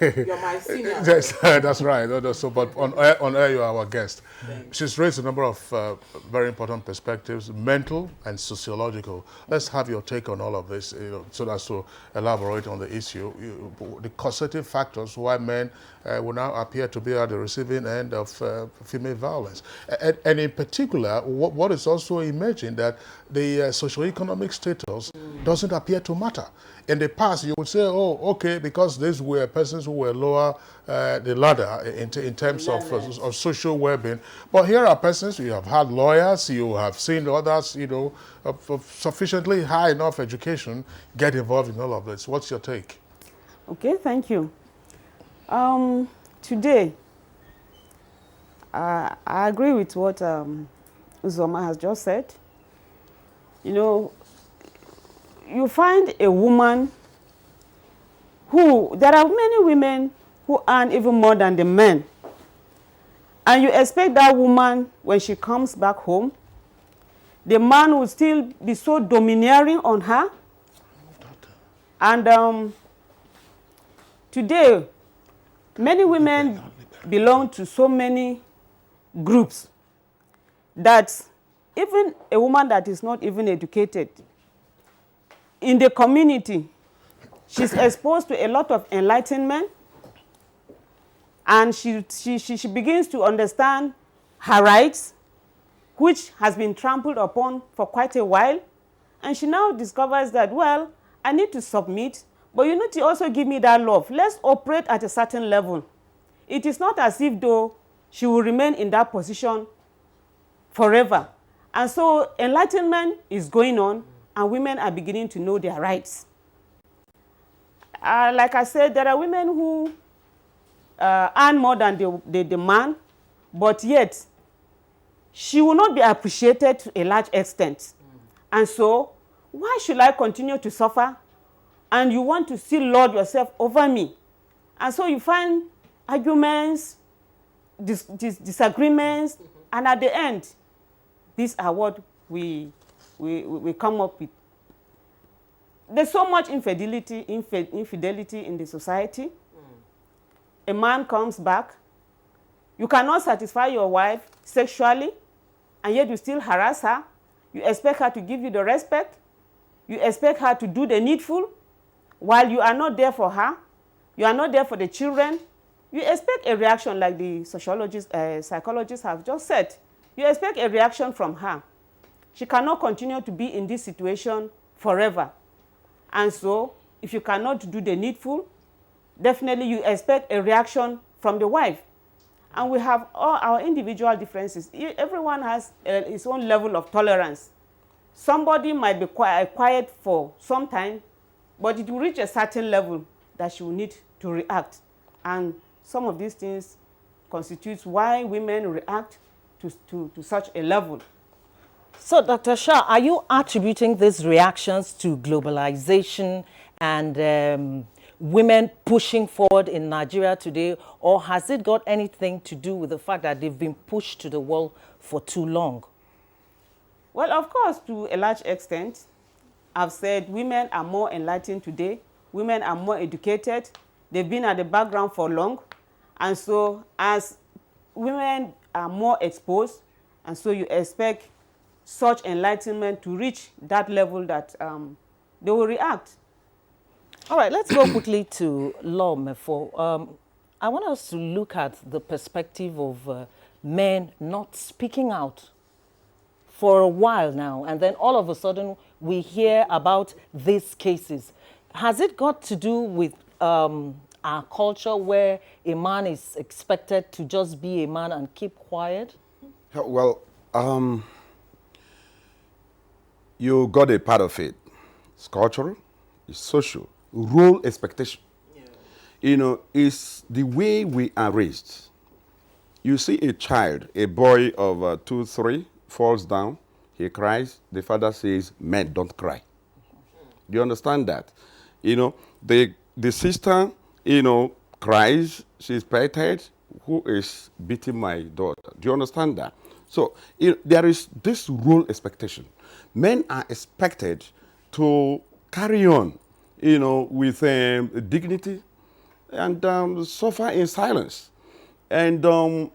You're my senior. Yes, that's right. So, but on air, you are our guest. She's raised a number of very important perspectives, mental and sociological. Let's have your take on all of this, so as to elaborate on the issue. The causative factors why men will now appear to be at the receiving end of female violence. And in particular, what is also emerging that the socioeconomic status doesn't appear to matter. In the past, you would say, oh, okay, because these were persons who were lower the ladder in terms of social well-being. But here are persons, you have had lawyers, you have seen others, of sufficiently high enough education get involved in all of this. What's your take? Okay, thank you. Today, I agree with what Uzoma has just said. You find a woman there are many women who earn even more than the men. And you expect that woman, when she comes back home, the man will still be so domineering on her. And today, many women belong to so many groups that even a woman that is not even educated, in the community, she's exposed to a lot of enlightenment, and she begins to understand her rights, which has been trampled upon for quite a while. And she now discovers that, well, I need to submit, but you need to also give me that love. Let's operate at a certain level. It is not as if, though, she will remain in that position forever. And so enlightenment is going on, and women are beginning to know their rights. Like I said, there are women who earn more than the man, but yet she will not be appreciated to a large extent. And so, why should I continue to suffer? And you want to still lord yourself over me. And so you find arguments, disagreements, and at the end, these are what we come up with. There's so much infidelity in the society. A man comes back. You cannot satisfy your wife sexually, and yet you still harass her. You expect her to give you the respect. You expect her to do the needful, while you are not there for her. You are not there for the children. You expect a reaction, like the psychologists have just said. You expect a reaction from her. She cannot continue to be in this situation forever. And so, if you cannot do the needful, definitely you expect a reaction from the wife. And we have all our individual differences. Everyone has his own level of tolerance. Somebody might be quiet for some time, but it will reach a certain level that she will need to react. And some of these things constitutes why women react to such a level. So, Dr. Shah, are you attributing these reactions to globalization and women pushing forward in Nigeria today, or has it got anything to do with the fact that they've been pushed to the wall for too long? Well, of course, to a large extent. I've said women are more enlightened today. Women are more educated. They've been at the background for long. And so as women are more exposed, and so you expect such enlightenment to reach that level that they will react. All right, let's go quickly to Law Mefo. I want us to look at the perspective of men not speaking out for a while now, and then all of a sudden we hear about these cases. Has it got to do with our culture where a man is expected to just be a man and keep quiet? Well, you got a part of it. It's cultural, it's social, role expectation. You know, is the way we are raised. You see a child, a boy of 2, 3, falls down, he cries, the father says, men don't cry. Do you understand that? You know, the sister, you know, cries, she's petted, who is beating my daughter? Do you understand that? So there is this role expectation. Men are expected to carry on, you know, with dignity and suffer in silence. And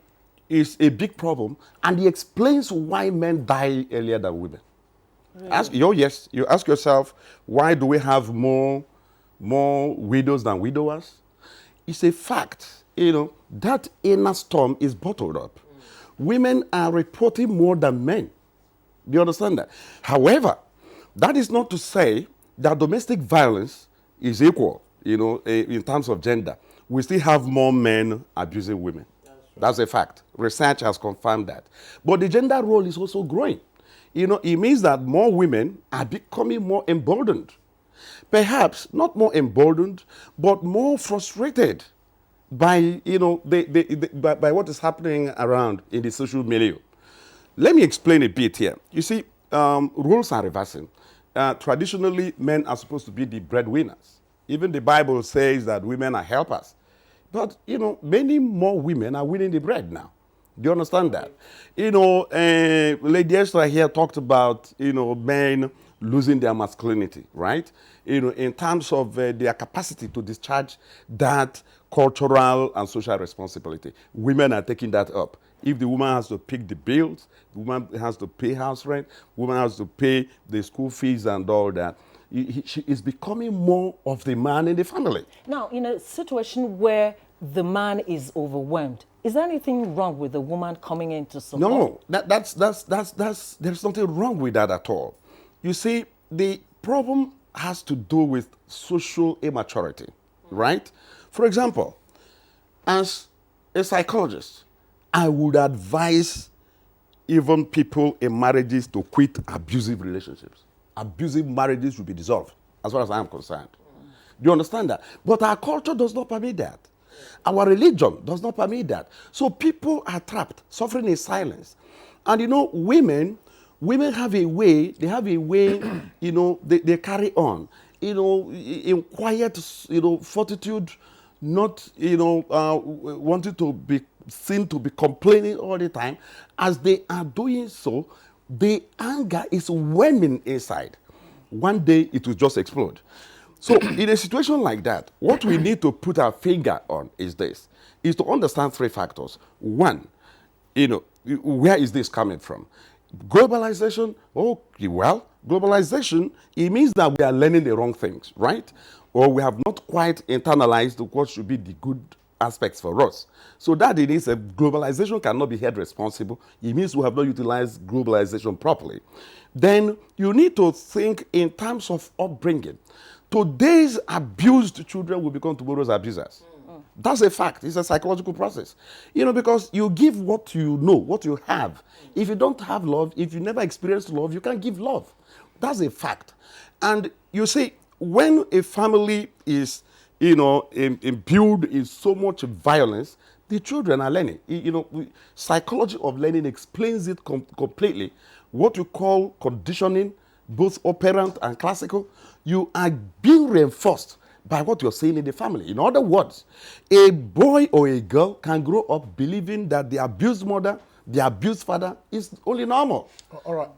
it's a big problem, and it explains why men die earlier than women. Really? Yes, you ask yourself, why do we have more widows than widowers? It's a fact, you know, that inner storm is bottled up. Women are reporting more than men. Do you understand that? However, that is not to say that domestic violence is equal, you know, in terms of gender. We still have more men abusing women. That's a fact. Research has confirmed that. But the gender role is also growing. You know, it means that more women are becoming more emboldened. Perhaps not more emboldened, but more frustrated by, you know, by what is happening around in the social milieu. Let me explain a bit here. You see, roles are reversing. Traditionally, men are supposed to be the breadwinners. Even the Bible says that women are helpers. But, you know, many more women are winning the bread now. Do you understand that? You know, Lady Esther here talked about, you know, men losing their masculinity, right? You know, in terms of their capacity to discharge that cultural and social responsibility. Women are taking that up. If the woman has to pick the bills, the woman has to pay house rent, the woman has to pay the school fees and all that, she is becoming more of the man in the family. Now, in a situation where the man is overwhelmed, is there anything wrong with the woman coming in to support? No, there's nothing wrong with that at all. You see, the problem has to do with social immaturity, right? For example, as a psychologist, I would advise even people in marriages to quit abusive relationships. Abusive marriages should be dissolved, as far as I am concerned. Do you understand that? But our culture does not permit that. Our religion does not permit that. So people are trapped, suffering in silence. And you know, women have a way, you know, they carry on, you know, in quiet, you know, fortitude, not, you know, wanting to be seen to be complaining all the time. As they are doing so, the anger is whelming inside. One day it will just explode. So in a situation like that, what we need to put our finger on is this, is to understand 3 factors. One, you know, where is this coming from? Globalization, globalization, it means that we are learning the wrong things, right? Or we have not quite internalized what should be the good aspects for us. So that it is globalization cannot be held responsible. It means we have not utilized globalization properly. Then you need to think in terms of upbringing. Today's abused children will become tomorrow's abusers. That's a fact. It's a psychological process. You know, because you give what you know, what you have. If you don't have love, if you never experienced love, you can't give love. That's a fact. And you see, when a family is, you know, imbued in so much violence, the children are learning. You know, psychology of learning explains it completely. What you call conditioning, both operant and classical, you are being reinforced by what you're saying in the family. In other words, a boy or a girl can grow up believing that the abused mother, the abused father is only normal. All right.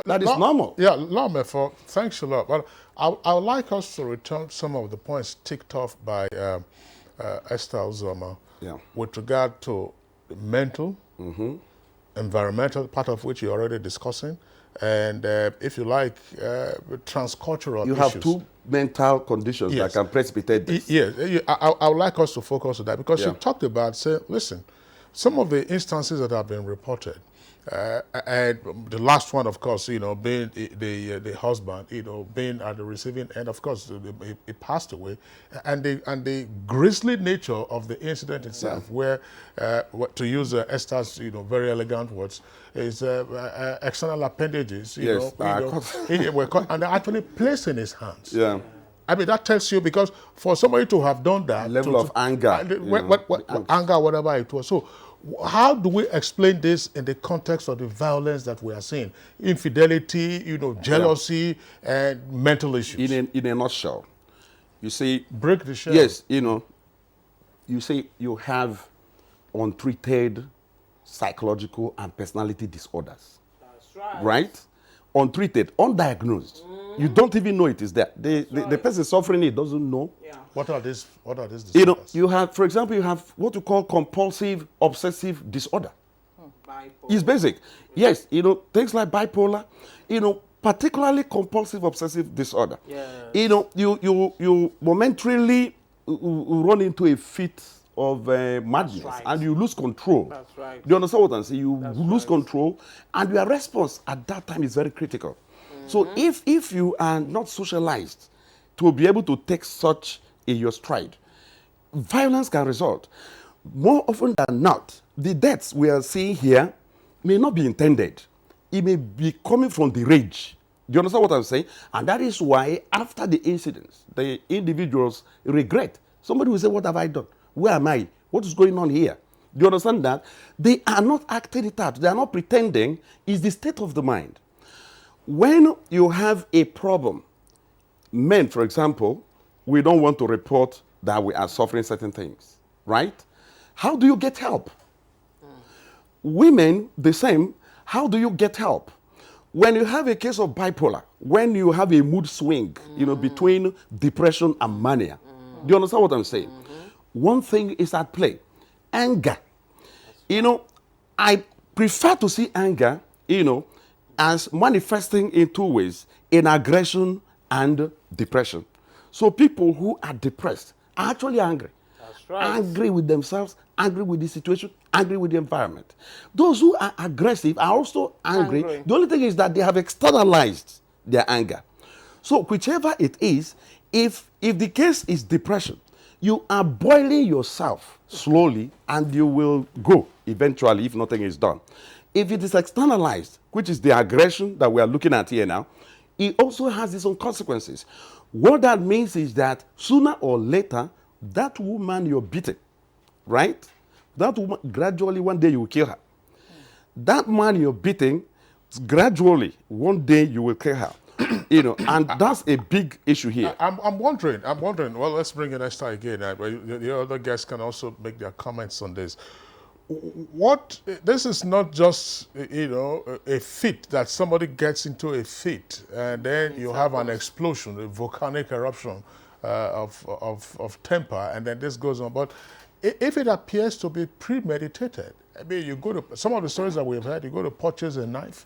That is normal. Yeah, Lamefor, thanks a lot. But I would like us to return some of the points ticked off by Esther Uzoma with regard to the mental, environmental, part of which you're already discussing, and if you like, transcultural issues. You have 2 mental conditions that can precipitate this. Yes, I would like us to focus on that because you talked about, say, listen, some of the instances that have been reported, and the last one, of course, you know, being the husband, you know, being at the receiving end, of course, he passed away, and the grisly nature of the incident itself, where, to use Esther's, you know, very elegant words, is external appendages, you know, were caught, and they're actually placed in his hands. Yeah. I mean, that tells you, because for somebody to have done that, level of anger, anger, whatever it was. So, how do we explain this in the context of the violence that we are seeing? Infidelity, jealousy, and mental issues. In a nutshell, you see, break the shell. Yes, you say you have untreated psychological and personality disorders. That's right. Right? Untreated, undiagnosed. You don't even know it is there. The person suffering it doesn't know. Yeah. What are these disorders? You have, for example, you have what you call compulsive obsessive disorder. Bipolar. It's basic. Yes, things like bipolar, particularly compulsive obsessive disorder. Yes. You momentarily run into a fit of madness, right. and you lose control. That's right. Do you understand what I'm saying? You lose control, and your response at that time is very critical. So if you are not socialized to be able to take such in your stride, violence can result. More often than not, the deaths we are seeing here may not be intended. It may be coming from the rage. Do you understand what I'm saying? And that is why after the incidents, the individuals regret. Somebody will say, what have I done? Where am I? What is going on here? Do you understand that? They are not acting it out. They are not pretending. It's the state of the mind. When you have a problem, men, for example, we don't want to report that we are suffering certain things, right? How do you get help? Women, the same. How do you get help? When you have a case of bipolar, when you have a mood swing, between depression and mania, do you understand what I'm saying? One thing is at play, anger. I prefer to see anger, as manifesting in two ways, in aggression and depression. So people who are depressed are actually angry. That's right. Angry with themselves, angry with the situation, angry with the environment. Those who are aggressive are also angry. The only thing is that they have externalized their anger. So whichever it is, if the case is depression, you are boiling yourself slowly and you will go eventually if nothing is done. If it is externalized, which is the aggression that we are looking at here now, it also has its own consequences. What that means is that sooner or later, that woman you're beating, right? That woman, gradually one day you will kill her. That man you're beating, gradually one day you will kill her. And that's a big issue here. I'm wondering, well, let's bring in Esther again. The other guests can also make their comments on this. This is not just, a fit that somebody gets into a fit and then you have an explosion, a volcanic eruption of temper, and then this goes on. But if it appears to be premeditated, I mean, you go to some of the stories that we've heard, you go to purchase a knife,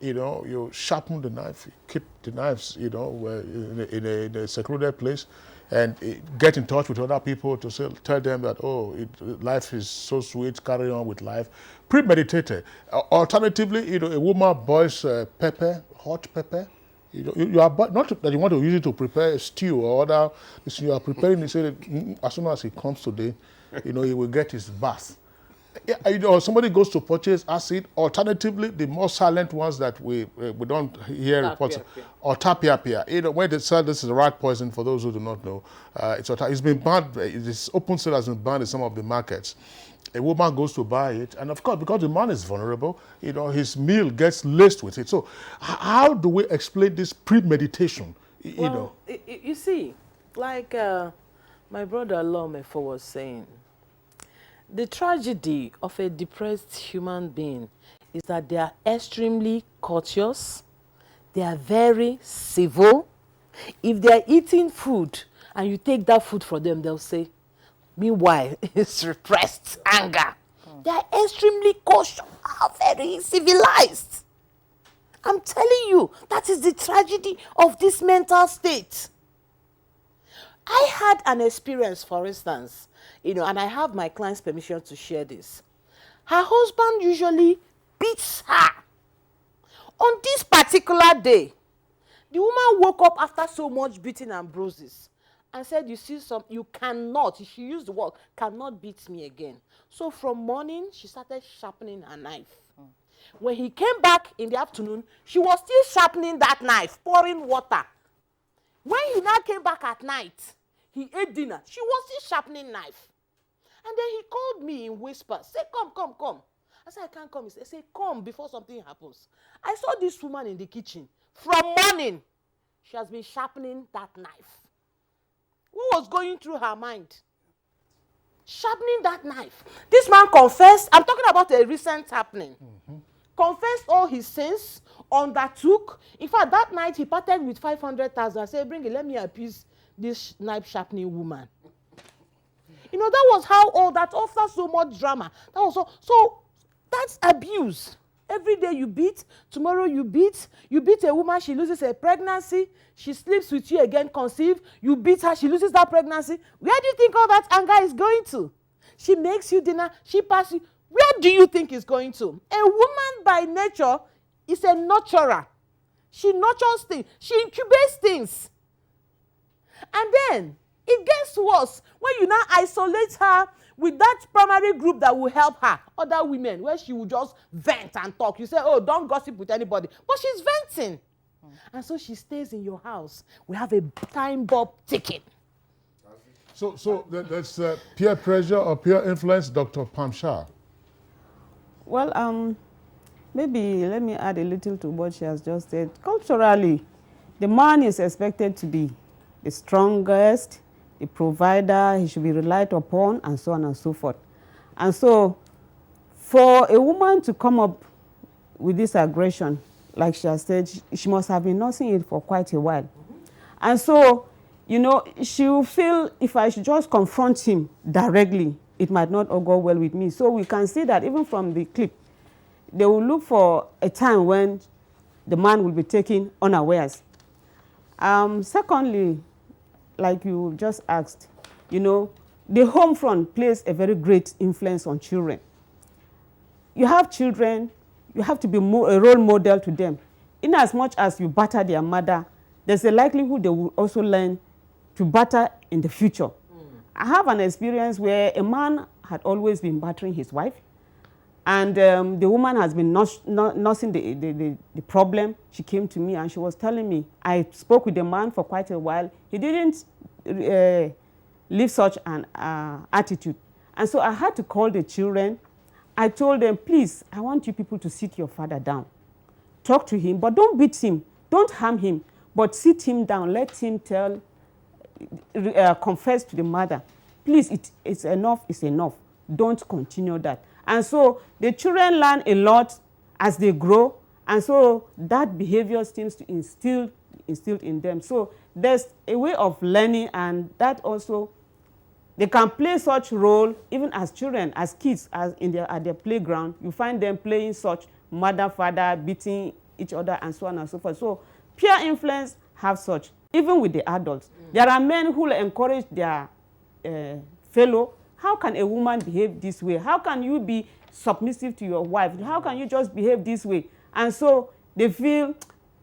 you sharpen the knife, you keep the knives, in a secluded place, and get in touch with other people to tell them that, life is so sweet, carry on with life. Premeditated. Alternatively, a woman boils pepper, hot pepper. You are not that you want to use it to prepare a stew or other. You are preparing it, say as soon as he comes today, he will get his bath. Yeah, somebody goes to purchase acid. Alternatively, the more silent ones that we don't hear reports, or tapia. When they sell this is a rat poison, for those who do not know, it's been banned. This open sale has been banned in some of the markets. A woman goes to buy it, and of course, because the man is vulnerable, his meal gets laced with it. So, how do we explain this premeditation? You see, like my brother Lomefo was saying, the tragedy of a depressed human being is that they are extremely courteous, they are very civil. If they are eating food and you take that food from them, they'll say, meanwhile, it's repressed anger. They are extremely cautious, very civilized. I'm telling you, that is the tragedy of this mental state. I had an experience, for instance, and I have my client's permission to share this. Her husband usually beats her. On this particular day, the woman woke up after so much beating and bruises and said, you cannot, she used the word, cannot beat me again. So from morning, she started sharpening her knife. When he came back in the afternoon, she was still sharpening that knife, pouring water. When he now came back at night, he ate dinner. She was still sharpening knife. And then he called me in whispers, say, come, come, come. I said, I can't come. He said, come before something happens. I saw this woman in the kitchen. From morning, she has been sharpening that knife. What was going through her mind? Sharpening that knife. This man confessed. I'm talking about a recent happening. Confessed all his sins, undertook. In fact, that night he parted with 500,000. I said, bring it, let me appease this knife sharpening woman. You know, that was how all that, after so much drama, that was all. So that's abuse. Every day you beat, tomorrow you beat a woman, she loses her pregnancy, she sleeps with you again, conceive, you beat her, she loses that pregnancy. Where do you think all that anger is going to? She makes you dinner, she passes you. Where do you think it's going to? A woman by nature is a nurturer. She nurtures things, she incubates things. And then it gets worse when you now isolate her with that primary group that will help her, other women, where she will just vent and talk. You say, oh, don't gossip with anybody. But she's venting. And so she stays in your house. We have a time bomb ticking. So that's peer pressure or peer influence, Dr. Pamshar? Well, maybe let me add a little to what she has just said. Culturally, the man is expected to be the strongest, the provider, he should be relied upon, and so on and so forth. And so, for a woman to come up with this aggression, like she has said, she must have been nursing it for quite a while. And so, you know, she will feel if I should just confront him directly, it might not all go well with me. So we can see that even from the clip, they will look for a time when the man will be taken unawares. Secondly, like you just asked, you know, the home front plays a very great influence on children. You have children, you have to be a role model to them. In as much as you batter their mother, there's a likelihood they will also learn to batter in the future. I have an experience where a man had always been battering his wife, and the woman has been nursing the problem. She came to me and she was telling me, I spoke with the man for quite a while. He didn't leave such an attitude. And so I had to call the children. I told them, please, I want you people to sit your father down. Talk to him, but don't beat him. Don't harm him, but sit him down. Let him confess to the mother. Please, it's enough, it's enough. Don't continue that. And so the children learn a lot as they grow, and so that behavior seems to instilled in them. So there's a way of learning, and that also, they can play such role even as children, as kids, as at their playground. You find them playing such mother, father, beating each other, and so on and so forth. So peer influence have such, even with the adults. There are men who will encourage their fellow. How can a woman behave this way? How can you be submissive to your wife? How can you just behave this way? And so they feel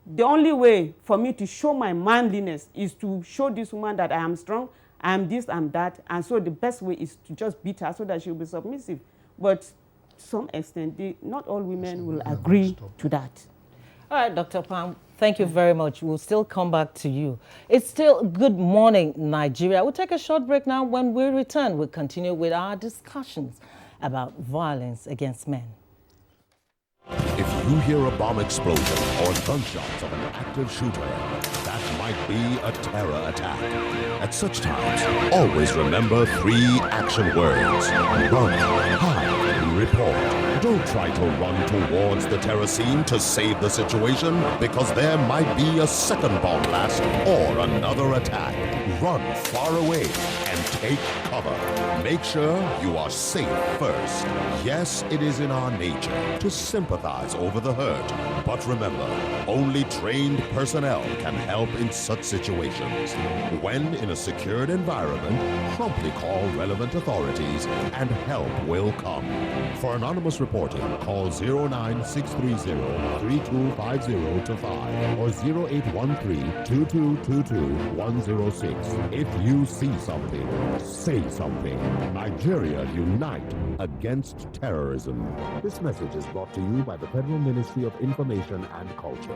the only way for me to show my manliness is to show this woman that I am strong, I am this, I am that. And so the best way is to just beat her so that she'll be submissive. But to some extent, not all women will agree to that. All right, Dr. Pam, thank you very much. We'll still come back to you. It's still Good Morning, Nigeria. We'll take a short break now. When we return, we'll continue with our discussions about violence against men. If you hear a bomb explosion or gunshots of an active shooter, that might be a terror attack. At such times, always remember 3 action words: run, hide, report. Don't try to run towards the terror scene to save the situation, because there might be a second bomb blast or another attack. Run far away and take cover. Make sure you are safe first. Yes, it is in our nature to sympathize over the hurt, but remember, only trained personnel can help in such situations. When in a secured environment, promptly call relevant authorities and help will come. For anonymous reporting, call 09630-3250-5 or 0813-2222-106. If you see something, say something. Nigeria, unite against terrorism. This message is brought to you by the Federal Ministry of Information and Culture.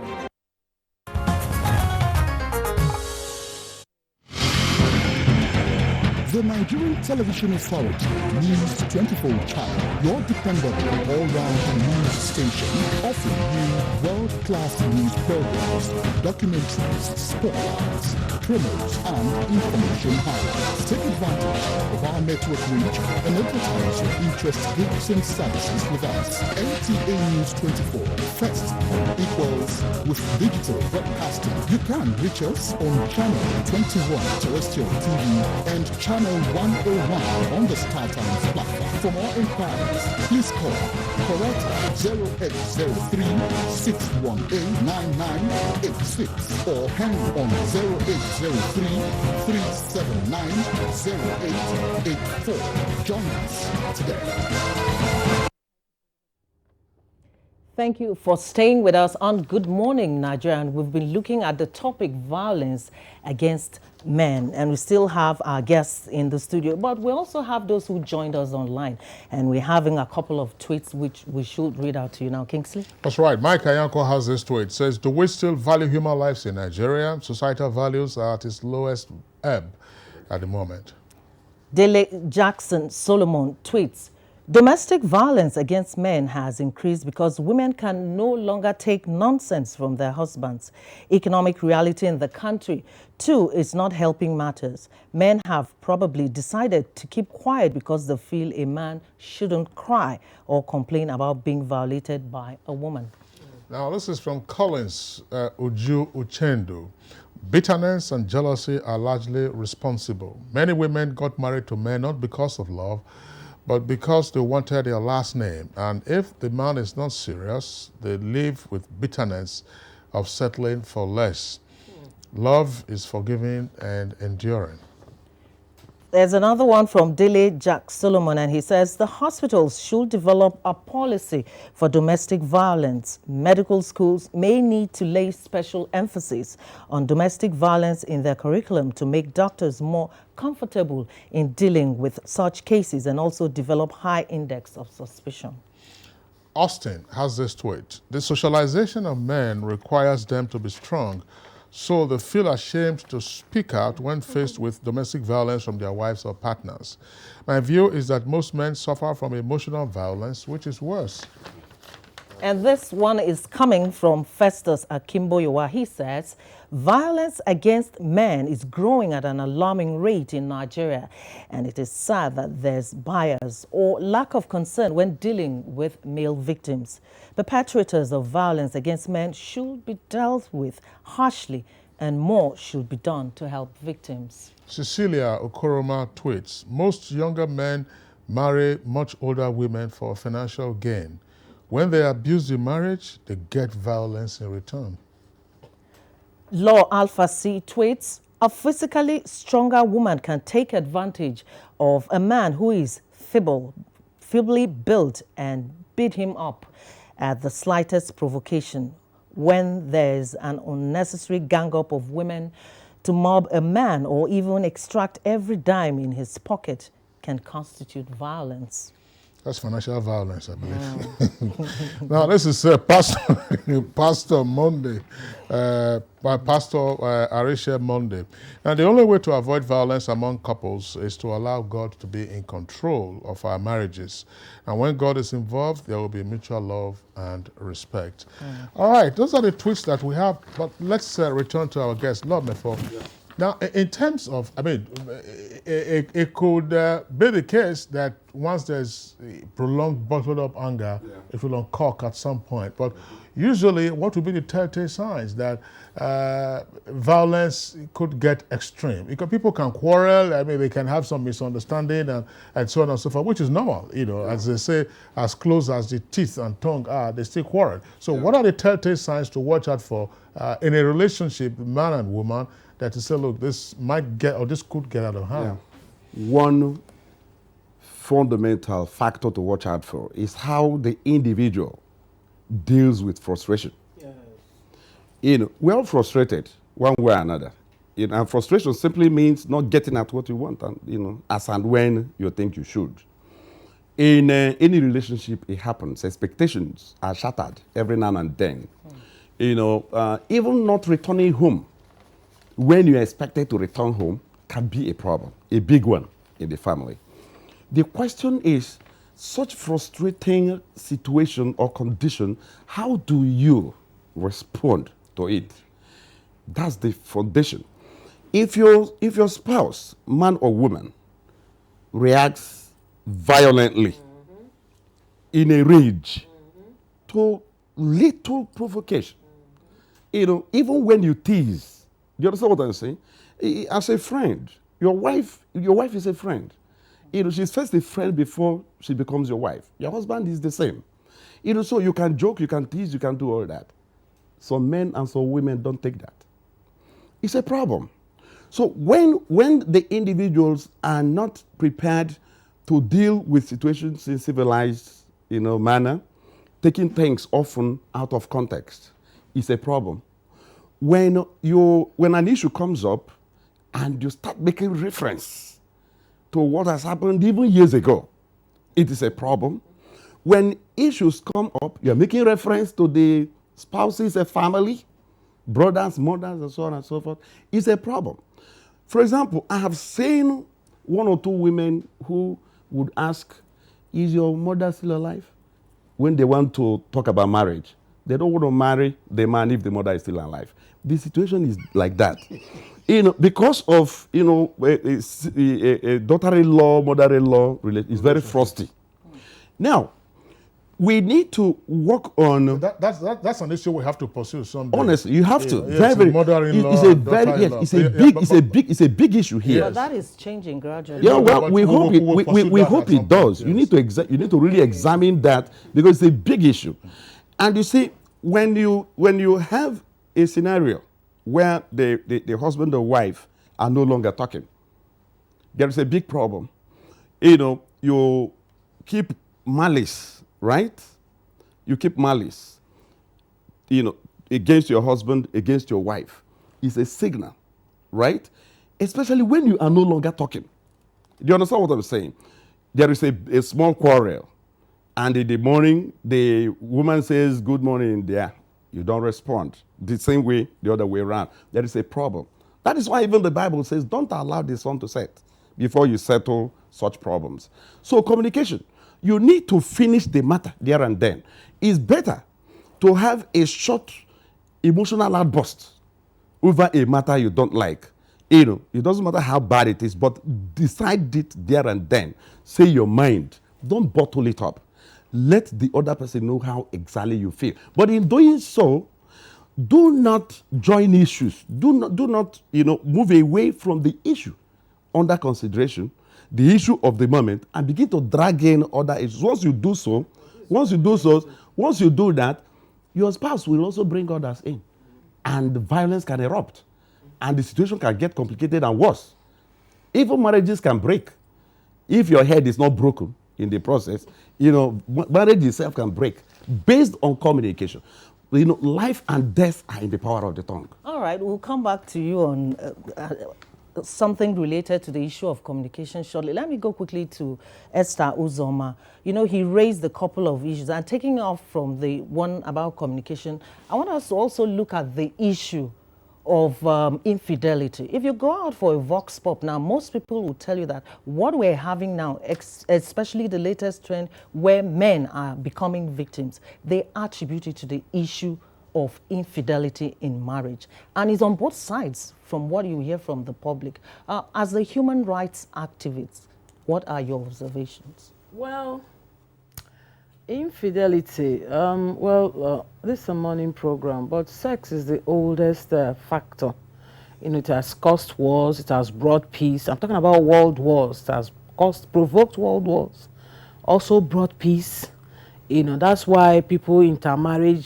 The Nigerian Television Authority News 24 channel, your dependable all-round news station, offering you world-class news programs, documentaries, spotlights, promos, and information highlights. Take advantage of our network reach and advertise your interest groups and services with us. NTA News 24, first equals with digital broadcasting. You can reach us on channel 21 terrestrial TV and channel 101 on the StarTimes platform. For more inquiries, please call correct 0803 618 9986 or hang on 0803 379 0884. Join us today. Thank you for staying with us on Good Morning Nigeria. And we've been looking at the topic violence against men, and we still have our guests in the studio, but we also have those who joined us online, and we're having a couple of tweets which we should read out to you now. Kingsley? That's right. Mike Ayanko has this tweet. It says, do we still value human lives in Nigeria? Societal values are at its lowest ebb at the moment. Dele Jackson Solomon tweets, domestic violence against men has increased because women can no longer take nonsense from their husbands. Economic reality in the country, too, is not helping matters. Men have probably decided to keep quiet because they feel a man shouldn't cry or complain about being violated by a woman. Now, this is from Collins Uju Uchendu. Bitterness and jealousy are largely responsible. Many women got married to men not because of love, but because they wanted their last name. And if the man is not serious, they live with bitterness of settling for less. Love is forgiving and enduring. There's another one from Dele Jack Solomon, and he says the hospitals should develop a policy for domestic violence. Medical schools may need to lay special emphasis on domestic violence in their curriculum to make doctors more comfortable in dealing with such cases and also develop high index of suspicion. Austin has this tweet. The socialization of men requires them to be strong, so they feel ashamed to speak out when faced with domestic violence from their wives or partners. My view is that most men suffer from emotional violence, which is worse. And this one is coming from Festus Akimboyowa. He says, violence against men is growing at an alarming rate in Nigeria, and it is sad that there's bias or lack of concern when dealing with male victims. Perpetrators of violence against men should be dealt with harshly, and more should be done to help victims. Cecilia Okoroma tweets, most younger men marry much older women for financial gain. When they abuse the marriage, they get violence in return. Law Alpha C tweets, a physically stronger woman can take advantage of a man who is feebly built and beat him up at the slightest provocation. When there's an unnecessary gang-up of women to mob a man or even extract every dime in his pocket can constitute violence. That's financial violence, I believe. Now, this is Pastor Monday, Pastor Arisha Monday. And the only way to avoid violence among couples is to allow God to be in control of our marriages. And when God is involved, there will be mutual love and respect. All right, those are the tweets that we have, but let's return to our guest, Lord Mefo. Now, in terms of, I mean, it could be the case that once there's prolonged bottled up anger, it will uncork at some point. But usually, what would be the telltale signs that violence could get extreme? Because people can quarrel, I mean, they can have some misunderstanding and so on and so forth, which is normal, you know, as they say, as close as the teeth and tongue are, they still quarrel. So what are the telltale signs to watch out for in a relationship, man and woman, that to say, look, this might get, or this could get out of hand? Yeah. One fundamental factor to watch out for is how the individual deals with frustration. Yes. You know, we're all frustrated one way or another. You know, and frustration simply means not getting at what you want, and you know, as and when you think you should. In any relationship, it happens. Expectations are shattered every now and then. You know, even not returning home when you're expected to return home can be a problem, a big one. in the family. The question is, such frustrating situation or condition, how do you respond to it? That's the foundation. If your spouse, man or woman, reacts violently in a rage to little provocation, even when you tease, do you understand what I'm saying? As a friend, your wife is a friend. She's first a friend before she becomes your wife. Your husband is the same. So you can joke, you can tease, you can do all that. Some men and some women don't take that. It's a problem. So when the individuals are not prepared to deal with situations in civilized, manner, taking things often out of context, is a problem. When an issue comes up and you start making reference to what has happened even years ago, it is a problem. When issues come up, you're making reference to the spouses, a family, brothers, mothers, and so on and so forth, it's a problem. For example, I have seen one or two women who would ask, is your mother still alive? When they want to talk about marriage. They don't want to marry the man if the mother is still alive. The situation is like that. Because of, a daughter-in-law, mother-in-law relationship, it's very frosty. Now, we need to work on. That's an issue we have to pursue someday. Honestly, you have to. Yes, mother-in-law, it's a big issue here. But that is changing gradually. Yeah, well, we hope it does. Yes. You need to really examine that, because it's a big issue. And you see, when you have a scenario where the husband or wife are no longer talking, there is a big problem. You keep malice. Right? You keep malice, against your husband, against your wife. It's a signal, right? Especially when you are no longer talking. Do you understand what I'm saying? There is a small quarrel, and in the morning, the woman says, good morning, dear. You don't respond. The same way, the other way around. There is a problem. That is why even the Bible says, don't allow the sun to set before you settle such problems. So communication. You need to finish the matter there and then. It's better to have a short emotional outburst over a matter you don't like. It doesn't matter how bad it is, but decide it there and then. Say your mind. Don't bottle it up. Let the other person know how exactly you feel. But in doing so, do not join issues. Do not move away from the issue under consideration, the issue of the moment, and begin to drag in other issues. Once you do that, your spouse will also bring others in, and the violence can erupt, and the situation can get complicated and worse. Even marriages can break. If your head is not broken in the process, marriage itself can break based on communication. Life and death are in the power of the tongue. All right, we'll come back to you on something related to the issue of communication shortly. Let me go quickly to Esther Uzoma. He raised a couple of issues, and taking off from the one about communication, I want us to also look at the issue of infidelity. If you go out for a vox pop now, most people will tell you that what we're having now, especially the latest trend where men are becoming victims, they attribute it to the issue of infidelity in marriage. And it's on both sides from what you hear from the public. As a human rights activist, what are your observations? Well, infidelity, this is a morning program, but sex is the oldest factor. It has caused wars, it has brought peace. I'm talking about world wars. It has provoked world wars, also brought peace. That's why people intermarry,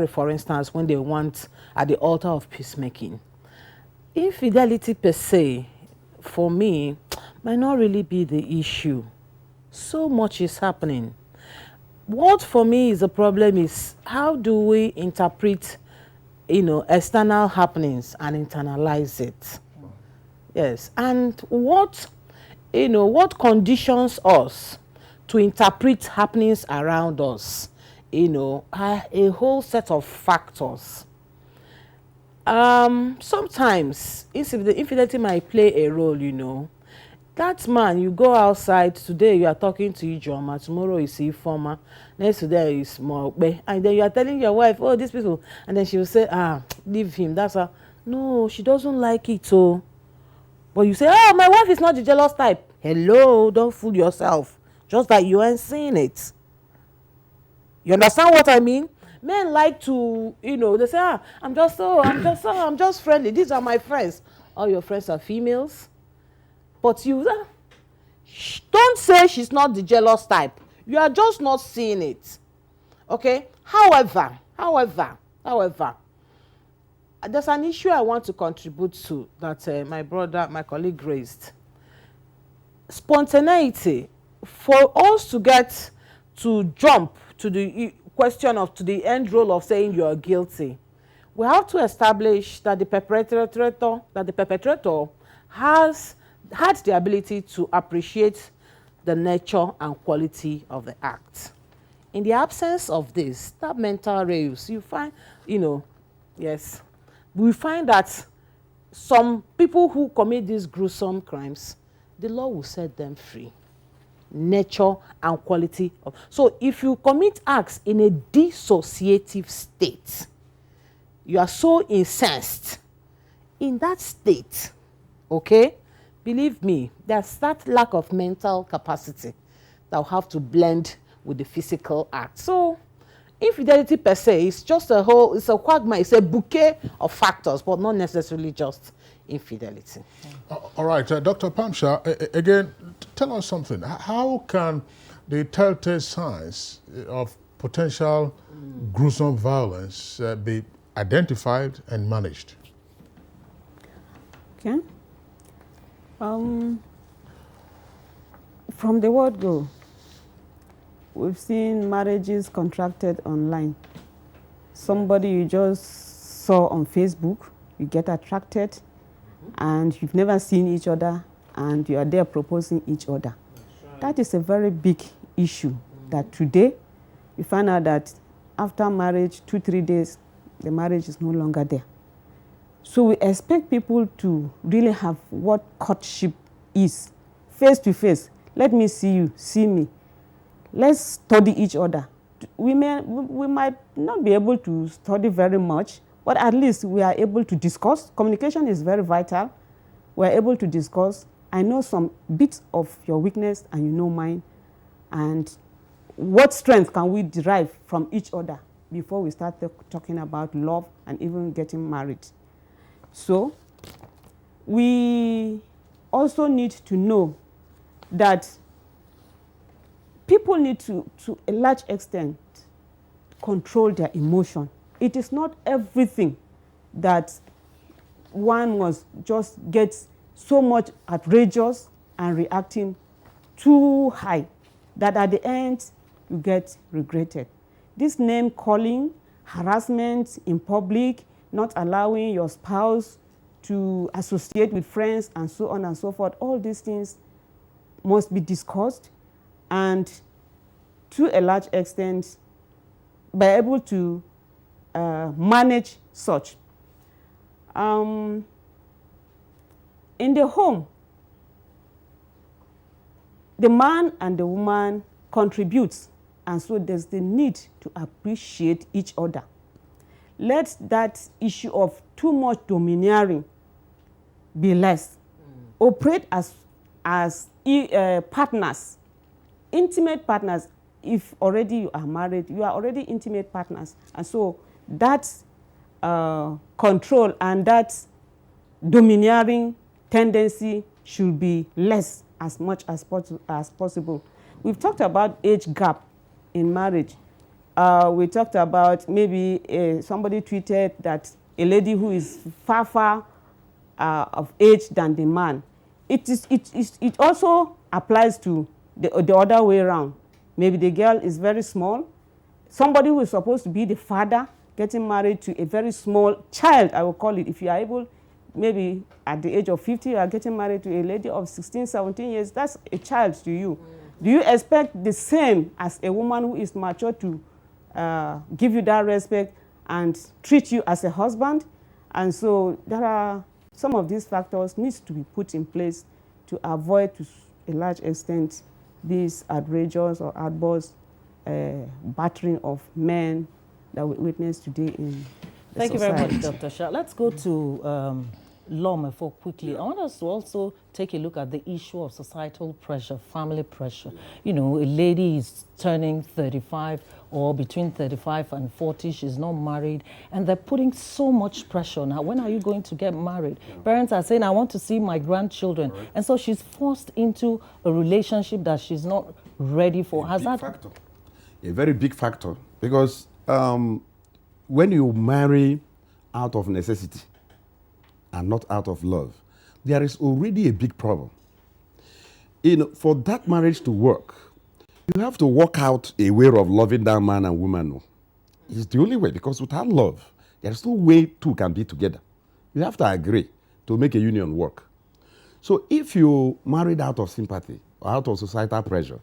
for instance, when they want at the altar of peacemaking. Infidelity per se, for me, might not really be the issue. So much is happening. What for me is a problem is, how do we interpret, external happenings and internalize it? Yes, and what conditions us to interpret happenings around us, are a whole set of factors. Sometimes the infidelity might play a role, That man, you go outside, today you are talking to Ijoma, tomorrow you see Ifoma, next day is Mobe, and then you are telling your wife, oh, these people, and then she will say, leave him, that's her. No, she doesn't like it, so. But you say, oh, my wife is not the jealous type. Hello, don't fool yourself. Just that you ain't seeing it. You understand what I mean? Men like to, they say, I'm just friendly. These are my friends. All your friends are females. But you don't say she's not the jealous type. You are just not seeing it. Okay? However, there's an issue I want to contribute to that my colleague raised. Spontaneity. For us to get to jump to the question of, to the end role of saying you are guilty, we have to establish that the perpetrator has had the ability to appreciate the nature and quality of the act. In the absence of this, that mental rails, you find, yes, we find that some people who commit these gruesome crimes, the law will set them free. Nature and quality of. So if you commit acts in a dissociative state, you are so incensed in that state, okay? Believe me, there's that lack of mental capacity that will have to blend with the physical act. So infidelity per se is just it's a quagmire, it's a bouquet of factors, but not necessarily just infidelity. All right, Dr. Pamsha, again, tell us something. How can the telltale signs of potential gruesome violence be identified and managed? Okay. From the word go, we've seen marriages contracted online. Somebody you just saw on Facebook, you get attracted, and you've never seen each other, and you are there proposing each other. Right. That is a very big issue that today you find out that after marriage, 2-3 days, the marriage is no longer there. So we expect people to really have what courtship is, face to face. Let me see you, see me. Let's study each other. We might not be able to study very much, but at least we are able to discuss. Communication is very vital. We are able to discuss. I know some bits of your weakness and you know mine. And what strength can we derive from each other before we start talking about love and even getting married? So we also need to know that people need to a large extent, control their emotion. It is not everything that one must just get so much outrageous and reacting too high that at the end you get regretted. This name calling, harassment in public, not allowing your spouse to associate with friends and so on and so forth, all these things must be discussed and to a large extent be able to manage such. In the home, the man and the woman contributes, and so there's the need to appreciate each other. Let that issue of too much domineering be less. Operate as partners, intimate partners. If already you are married, you are already intimate partners. And so that control and that domineering tendency should be less as much as possible. We've talked about age gap in marriage. We talked about maybe somebody tweeted that a lady who is far of age than the man. It also applies to the other way around. Maybe the girl is very small. Somebody who is supposed to be the father getting married to a very small child, I will call it. If you are able, maybe at the age of 50, you are getting married to a lady of 16, 17 years, that's a child to you. Do you expect the same as a woman who is mature to give you that respect and treat you as a husband? And so there are some of these factors needs to be put in place to avoid to a large extent these outrageous or outbursts battering of men that we witness today in the Thank society. you very much, Dr. Shah. Let's go to Lawmaker quickly. I want us to also take a look at the issue of societal pressure, family pressure. You know, a lady is turning 35 or between 35 and 40, she's not married, and they're putting so much pressure on her. When are you going to get married? Parents are saying, I want to see my grandchildren. And so she's forced into a relationship that she's not ready for. Has that factor? A very big factor, because when you marry out of necessity and not out of love, there is already a big problem. You know, for that marriage to work, you have to work out a way of loving that man and woman. No. It's the only way, because without love, there's no way two can be together. You have to agree to make a union work. So if you married out of sympathy or out of societal pressure,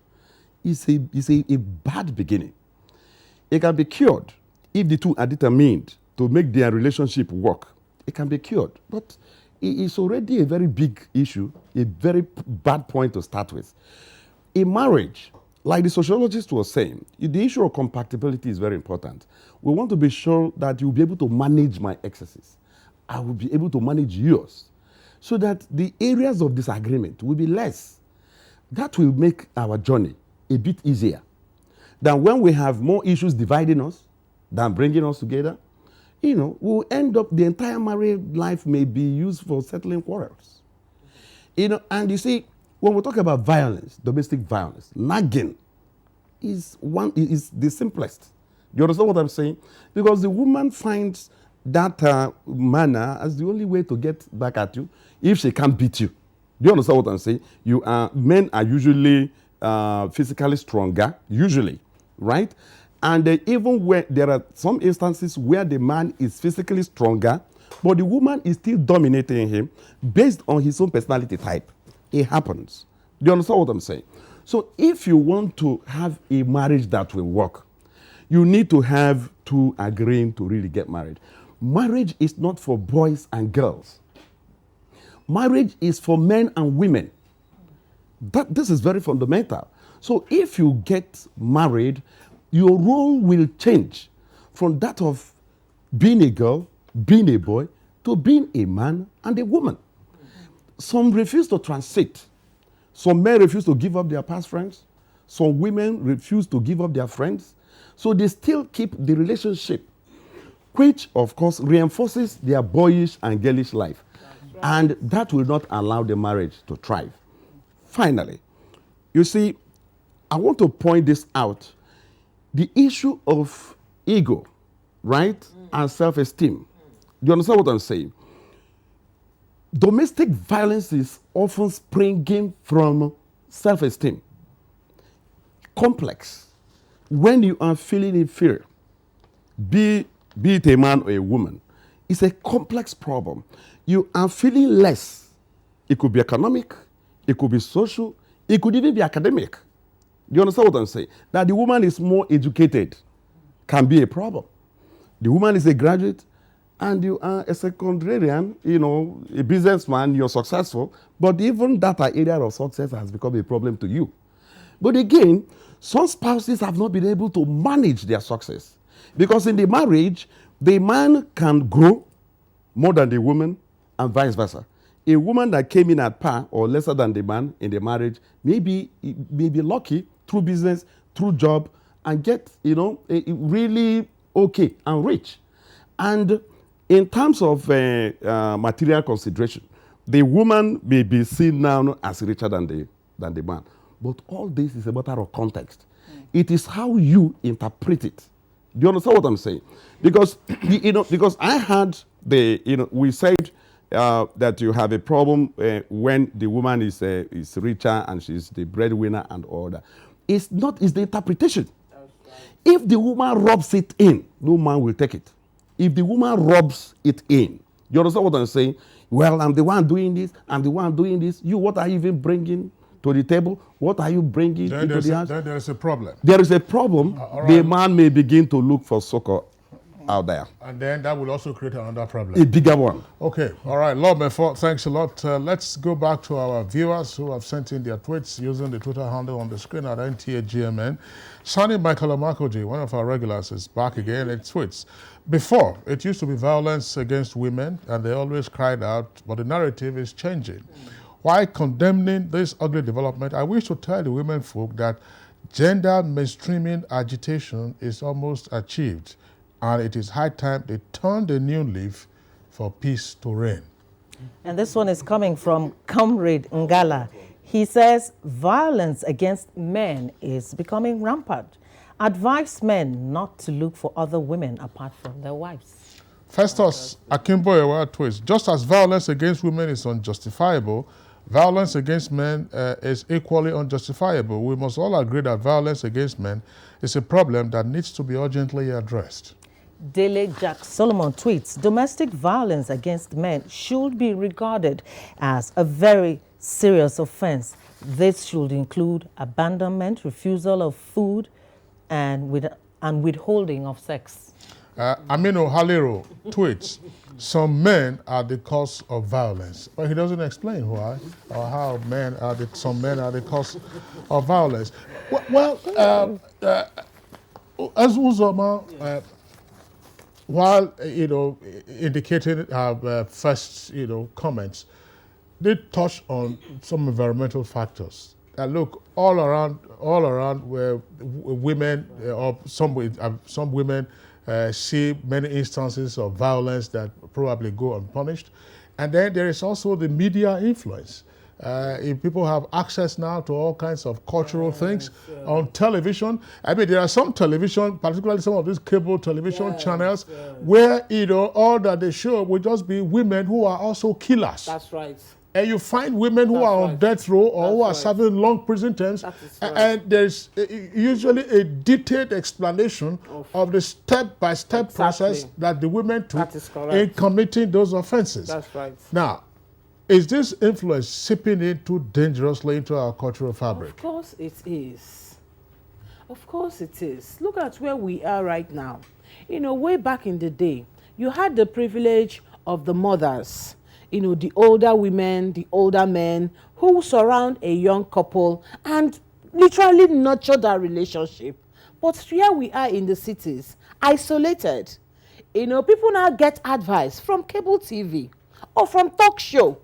it's a bad beginning. It can be cured if the two are determined to make their relationship work. It can be cured, but it's already a very big issue, a very bad point to start with. In marriage, like the sociologist was saying, the issue of compatibility is very important. We want to be sure that you'll be able to manage my excesses. I will be able to manage yours, so that the areas of disagreement will be less. That will make our journey a bit easier than when we have more issues dividing us than bringing us together. You know, we'll end up, the entire married life may be used for settling quarrels. You know, and you see, when we talk about violence, domestic violence, nagging is the simplest. Do you understand what I'm saying? Because the woman finds that manner as the only way to get back at you if she can't beat you. Do you understand what I'm saying? Men are usually physically stronger, usually, right? And even where there are some instances where the man is physically stronger, but the woman is still dominating him based on his own personality type. It happens. Do you understand what I'm saying? So if you want to have a marriage that will work, you need to have two agreeing to really get married. Marriage is not for boys and girls. Marriage is for men and women. This is very fundamental. So if you get married, your role will change from that of being a girl, being a boy, to being a man and a woman. Some refuse to transit. Some men refuse to give up their past friends. Some women refuse to give up their friends. So they still keep the relationship, which of course reinforces their boyish and girlish life. And that will not allow the marriage to thrive. Finally, you see, I want to point this out. The issue of ego, right, and self-esteem. Do you understand what I'm saying? Domestic violence is often springing from self-esteem. Complex. When you are feeling inferior, be it a man or a woman, it's a complex problem. You are feeling less. It could be economic, it could be social, it could even be academic. Do you understand what I'm saying? That the woman is more educated can be a problem. The woman is a graduate and you are a secondarian, you know, a businessman, you're successful, but even that area of success has become a problem to you. But again, some spouses have not been able to manage their success, because in the marriage, the man can grow more than the woman and vice versa. A woman that came in at par or lesser than the man in the marriage may be lucky through business, through job, and get, you know, really okay and rich. And in terms of material consideration, the woman may be seen now as richer than the man. But all this is a matter of context. It is how you interpret it. Do you understand what I'm saying? Because, because I had we said that you have a problem when the woman is richer and she's the breadwinner and all that. It's the interpretation. If the woman rubs it in, no man will take it. If the woman rubs it in, you understand what I'm saying? Well, I'm the one doing this, I'm the one doing this. You, what are you even bringing to the table? What are you bringing into the house? Then there is a problem. There is a problem. Right. The man may begin to look for succor out there. And then that will also create another problem. A bigger one. Okay, all right, Lord Mefo, thanks a lot. Let's go back to our viewers who have sent in their tweets using the Twitter handle on the screen at NTAGMN. Sonny Michael Amakoji, one of our regulars, is back again and tweets. Before, it used to be violence against women, and they always cried out, but the narrative is changing. While condemning this ugly development, I wish to tell the women folk that gender mainstreaming agitation is almost achieved, and it is high time they turn the new leaf for peace to reign. And this one is coming from Comrade Ngala. He says violence against men is becoming rampant. Advise men not to look for other women apart from their wives. Festus Akimboyewa tweets, just as violence against women is unjustifiable, violence against men is equally unjustifiable. We must all agree that violence against men is a problem that needs to be urgently addressed. Dele Jack Solomon tweets, domestic violence against men should be regarded as a very serious offense. This should include abandonment, refusal of food, and withholding of sex. Amino Halero tweets, some men are the cause of violence. But he doesn't explain why or how some men are the cause of violence. As Uzoma, while indicating her first comments, did touch on some environmental factors. Look, all around where women or some women see many instances of violence that probably go unpunished. And then there is also the media influence. If people have access now to all kinds of cultural things on television. I mean, there are some television, particularly some of these cable television channels, where all that they show will just be women who are also killers. That's right. And you find women who are on death row or who are serving long prison terms, and there's usually a detailed explanation of the step-by-step process that the women took in committing those offenses. That's right. Now, is this influence seeping into dangerously into our cultural fabric? Of course it is. Of course it is. Look at where we are right now. Way back in the day, you had the privilege of the mothers, the older women, the older men who surround a young couple and literally nurture that relationship. But here we are in the cities, isolated. People now get advice from cable TV or from talk show.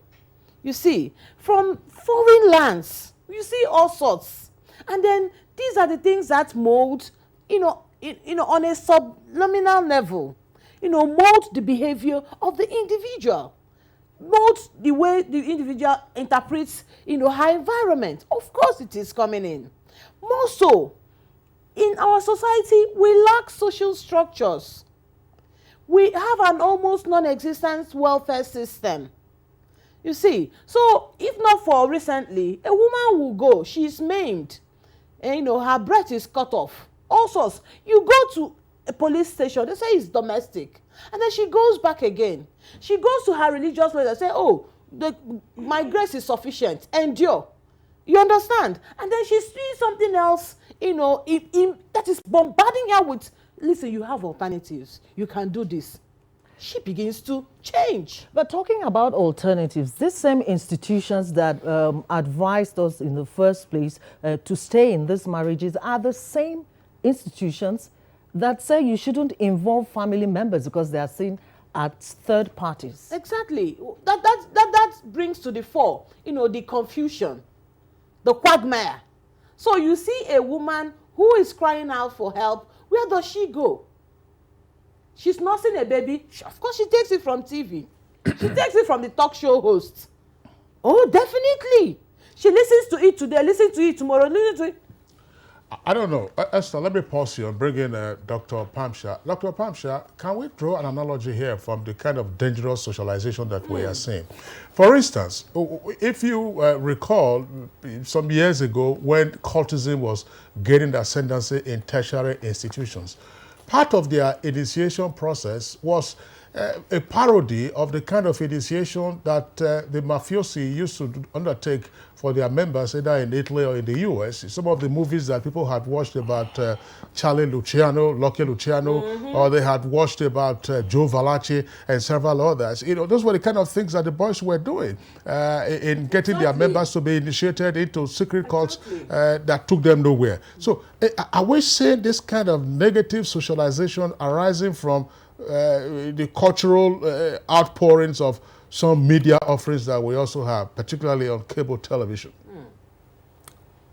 You see, from foreign lands, you see all sorts. And then these are the things that mold, on a subliminal level, mold the behavior of the individual. Mold the way the individual interprets, her environment. Of course it is coming in. More so, in our society, we lack social structures. We have an almost non-existent welfare system. You see, so if not for recently, a woman will go, she's maimed, and her breath is cut off. All sorts. You go to a police station, they say it's domestic. And then she goes back again. She goes to her religious leader and say, oh, my grace is sufficient, endure. You understand? And then she's doing something else, that is bombarding her with, listen, you have alternatives. You can do this. She begins to change. But talking about alternatives, these same institutions that advised us in the first place to stay in these marriages are the same institutions that say you shouldn't involve family members because they are seen as third parties. Exactly. That brings to the fore, the confusion, the quagmire. So you see a woman who is crying out for help, where does she go? She's nursing a baby. Of course, she takes it from TV. She takes it from the talk show hosts. Oh, definitely. She listens to it today, listens to it tomorrow, listens to it. I don't know. Esther, let me pause here and bring in Dr. Pamsha. Dr. Pamsha, can we draw an analogy here from the kind of dangerous socialization that we are seeing? For instance, if you recall some years ago when cultism was gaining the ascendancy in tertiary institutions, part of their initiation process was a parody of the kind of initiation that the mafiosi used to undertake for their members, either in Italy or in the US. Some of the movies that people had watched about Charlie Luciano, Lucky Luciano, or they had watched about Joe Valachi and several others. You know, those were the kind of things that the boys were doing in getting their members to be initiated into secret cults that took them nowhere. So are we seeing this kind of negative socialization arising from the cultural outpourings of some media offerings that we also have, particularly on cable television?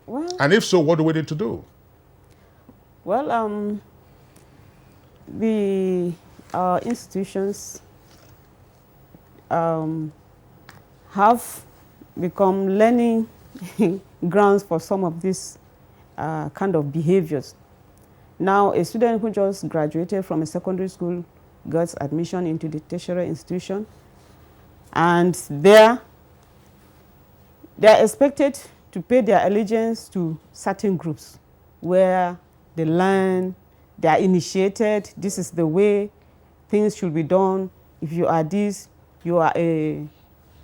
Well, and if so, what do we need to do? Well, the institutions have become learning grounds for some of these kind of behaviors. Now, a student who just graduated from a secondary school gets admission into the tertiary institution, and they're expected to pay their allegiance to certain groups where they learn, they are initiated, this is the way things should be done. If you are this, you are a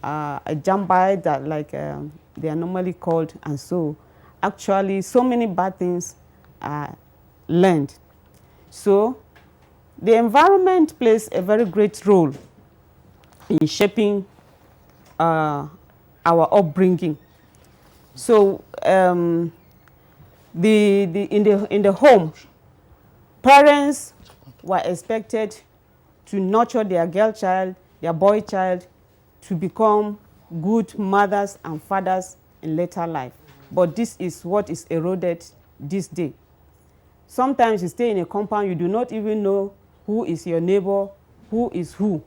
jambite, that like they are normally called, and so actually so many bad things are learned. So the environment plays a very great role in shaping our upbringing. So in the home, parents were expected to nurture their girl child, their boy child, to become good mothers and fathers in later life. But this is what is eroded this day. Sometimes you stay in a compound, you do not even know who is your neighbor, who is who.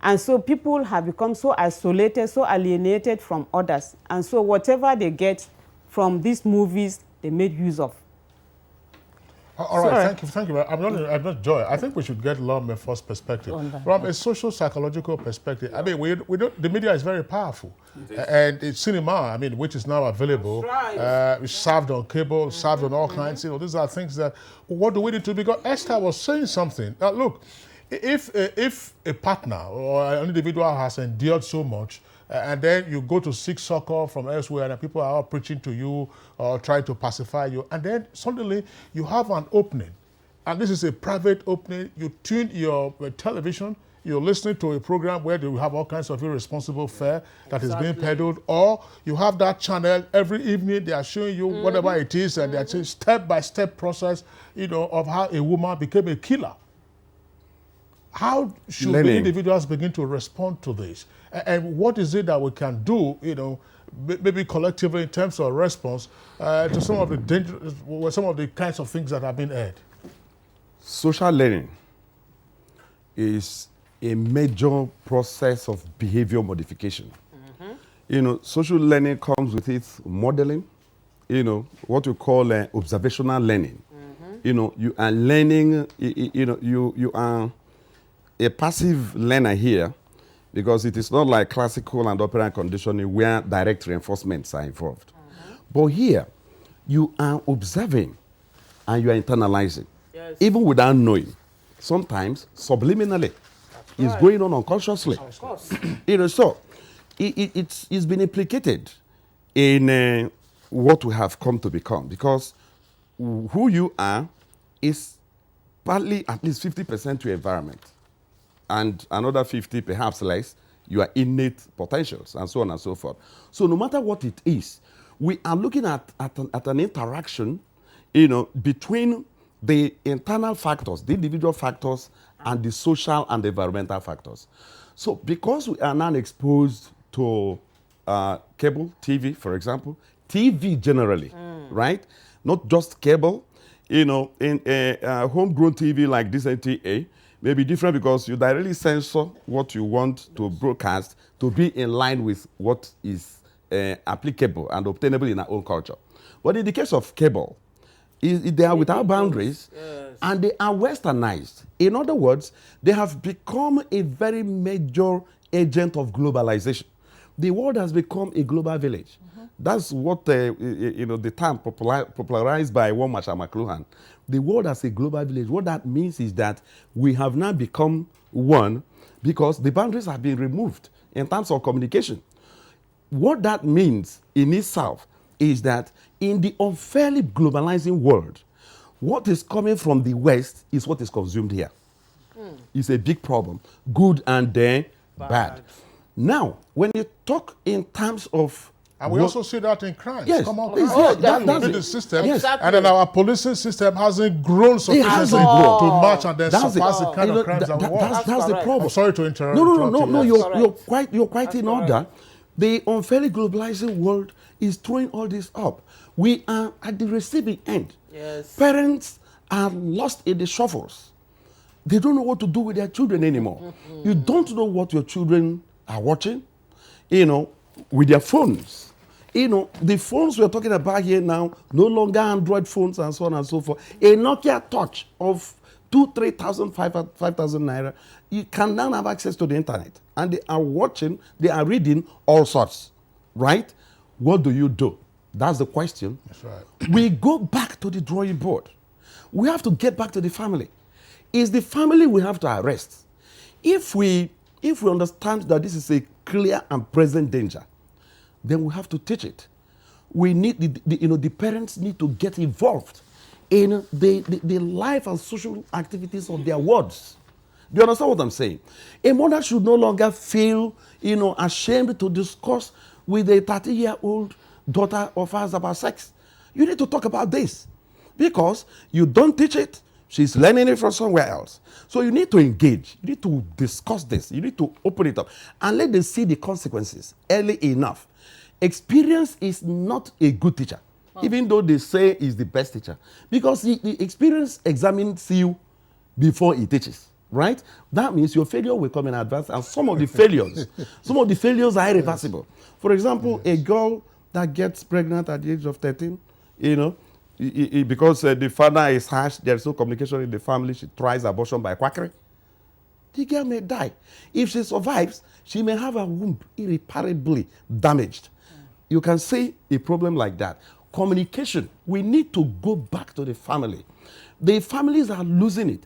And so people have become so isolated, so alienated from others. And so whatever they get from these movies, they made use of. All right, thank you. I'm not Joy. I think we should get Lome first perspective. From a social psychological perspective, I mean, we don't, the media is very powerful. And it's cinema, I mean, which is now available, served on cable, served on all kinds. You know, these are things that, what do we need to do? Because Esther was saying something. Now, look, if a partner or an individual has endured so much, and then you go to seek succor from elsewhere and people are all preaching to you or trying to pacify you, and then suddenly you have an opening, and this is a private opening, you tune your television, you're listening to a program where they have all kinds of irresponsible fare that is being peddled, or you have that channel every evening, they are showing you whatever it is, and they're saying step-by-step process, you know, of how a woman became a killer. How should the individuals begin to respond to this? And what is it that we can do, you know, maybe collectively in terms of response to some of the dangerous, some of the kinds of things that have been aired? Social learning is a major process of behavior modification. You know, social learning comes with its modeling, you know, what we call observational learning. You know, you are learning, you are a passive learner here, because it is not like classical and operant conditioning where direct reinforcements are involved. But here, you are observing and you are internalizing, even without knowing. Sometimes, subliminally, it's going on unconsciously. Of course. You know, so it's been implicated in what we have come to become, because who you are is partly at least 50% your environment, and another 50, perhaps less, your innate potentials, and so on and so forth. So no matter what it is, we are looking at an interaction, you know, between the internal factors, the individual factors, and the social and environmental factors. So because we are now exposed to cable, TV, for example, TV generally, right? Not just cable, you know, in a homegrown TV like this NTA, may be different because you directly censor what you want to broadcast to be in line with what is applicable and obtainable in our own culture. But in the case of cable, they are without boundaries, and they are westernized. In other words, they have become a very major agent of globalization. The world has become a global village. That's what the term popularized by one Marshall McLuhan. The world as a global village. What that means is that we have now become one because the boundaries have been removed in terms of communication. What that means in itself is that in the unfairly globalizing world, what is coming from the West is what is consumed here. It's a big problem, good and then bad. Now, when you talk in terms of and we also see that in crimes. Yes, Come on, that's the system, yes. and then our policing system hasn't grown sufficiently to match and then surpass the kind of crimes that we want. That's the problem. I'm sorry to interrupt. No. You're quite in order. The unfairly globalizing world is throwing all this up. We are at the receiving end. Yes. Parents are lost in the shuffles. They don't know what to do with their children anymore. You don't know what your children are watching, with their phones. The phones we're talking about here now, no longer Android phones and so on and so forth. A Nokia Touch of 2,000, 3,000, 5,000 naira, you can now have access to the internet. And they are watching, they are reading all sorts, right? What do you do? That's the question. That's right. We go back to the drawing board. We have to get back to the family. It's the family we have to arrest. If we understand that this is a clear and present danger, then we have to teach it. We need the parents need to get involved in the life and social activities of their wards. Do you understand what I'm saying? A mother should no longer feel ashamed to discuss with a 30-year-old daughter of hers about sex. You need to talk about this because you don't teach it. She's learning it from somewhere else. So you need to engage. You need to discuss this. You need to open it up and let them see the consequences early enough. Experience is not a good teacher, even though they say is the best teacher, because the experience examines you before it teaches, right? That means your failure will come in advance, and some of the failures are irreversible. For example, a girl that gets pregnant at the age of 13, because the father is harsh, there's no communication in the family, she tries abortion by quackery. The girl may die. If she survives, she may have her womb irreparably damaged. You can see a problem like that. Communication, we need to go back to the family. The families are losing it.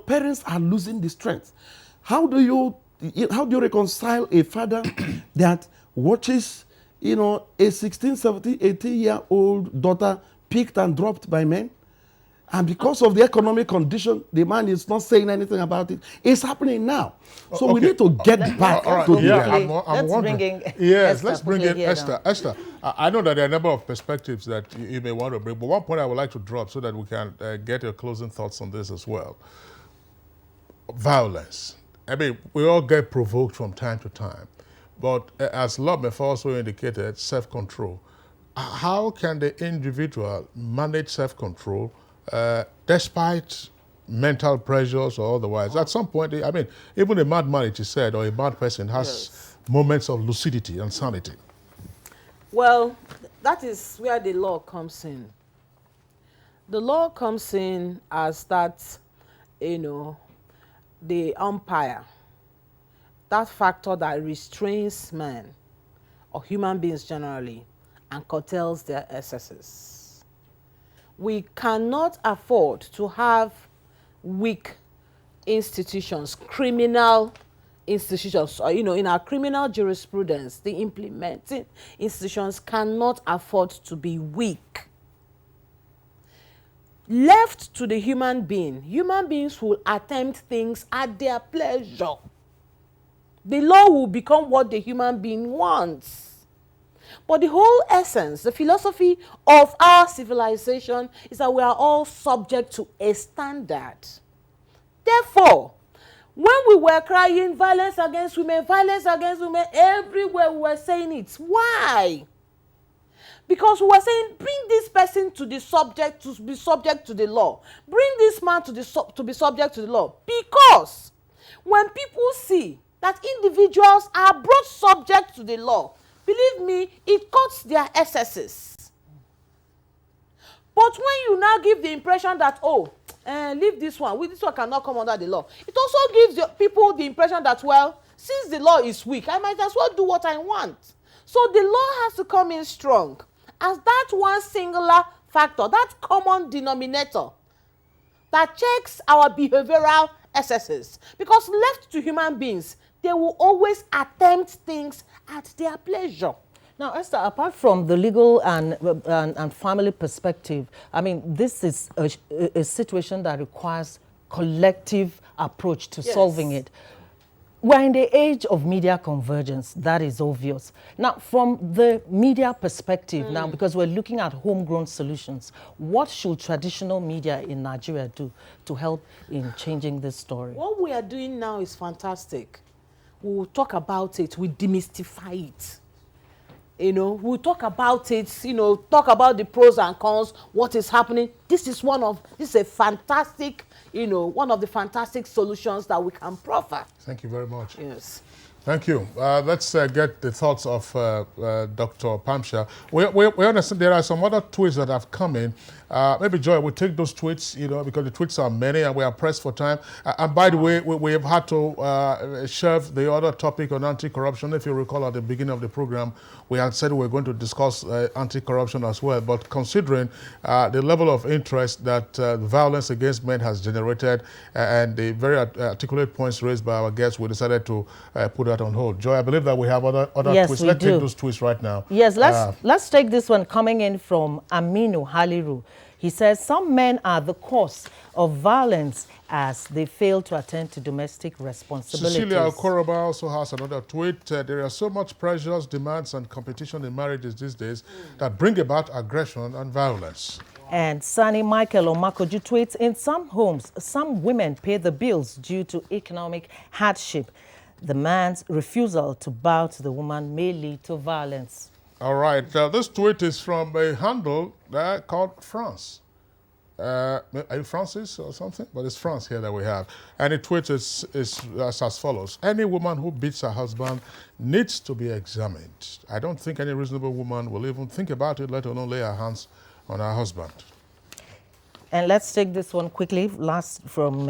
Parents are losing the strength. How do you reconcile a father that watches, a 16, 17, 18-year-old daughter picked and dropped by men? And because of the economic condition, the man is not saying anything about it. It's happening now. So we need to get back to the let's bring in Esther. Esther, I know that there are a number of perspectives that you may want to bring, but one point I would like to drop so that we can get your closing thoughts on this as well. Violence. I mean, we all get provoked from time to time, but as Lobmef also indicated, self-control. How can the individual manage self-control despite mental pressures or otherwise? At some point, even a mad man, it is said, or a mad person has moments of lucidity and sanity. Well, that is where the law comes in. The law comes in as that, the umpire, that factor that restrains men or human beings generally and curtails their excesses. We cannot afford to have weak institutions, criminal institutions, or, in our criminal jurisprudence, the implementing institutions cannot afford to be weak. Left to the human beings will attempt things at their pleasure. The law will become what the human being wants. But the whole essence, the philosophy of our civilization is that we are all subject to a standard. Therefore, when we were crying violence against women, everywhere we were saying it. Why? Because we were saying, bring this person to be subject to the law. Bring this man to be subject to the law. Because when people see that individuals are brought subject to the law, believe me, it cuts their excesses. But when you now give the impression that, leave this one cannot come under the law, it also gives people the impression that, well, since the law is weak, I might as well do what I want. So the law has to come in strong as that one singular factor, that common denominator that checks our behavioral excesses. Because left to human beings, they will always attempt things at their pleasure. Now, Esther, apart from the legal and family perspective, I mean, this is a situation that requires collective approach to solving it. We're in the age of media convergence, that is obvious. Now, from the media perspective now, because we're looking at homegrown solutions, what should traditional media in Nigeria do to help in changing this story? What we are doing now is fantastic. We will talk about it, we demystify it. You know, we'll talk about it, you know, talk about the pros and cons, what is happening. This is a fantastic, you know, one of the fantastic solutions that we can proffer. Thank you very much. Yes. Thank you. Let's get the thoughts of Dr. Pamsha. We understand there are some other tweets that have come in. Maybe Joy, we'll take those tweets, you know, because the tweets are many and we are pressed for time. And by the way, we have had to shelve the other topic on anti-corruption. If you recall at the beginning of the program, we had said we were going to discuss anti-corruption as well. But considering the level of interest that violence against men has generated and the very articulate points raised by our guests, we decided to put that on hold. Joy, I believe that we have other tweets. Let's take those tweets right now. Yes, let's take this one coming in from Aminu Haliru. He says, some men are the cause of violence as they fail to attend to domestic responsibilities. Cecilia Okoroba also has another tweet. There are so much pressures, demands, and competition in marriages these days that bring about aggression and violence. And Sani Michael Omakoju tweets, in some homes, some women pay the bills due to economic hardship. The man's refusal to bow to the woman may lead to violence. All right. This tweet is from a handle called France. Are you Francis or something? But it's France here that we have. And the tweet is as follows. Any woman who beats her husband needs to be examined. I don't think any reasonable woman will even think about it, let alone lay her hands on her husband. And let's take this one quickly. Last from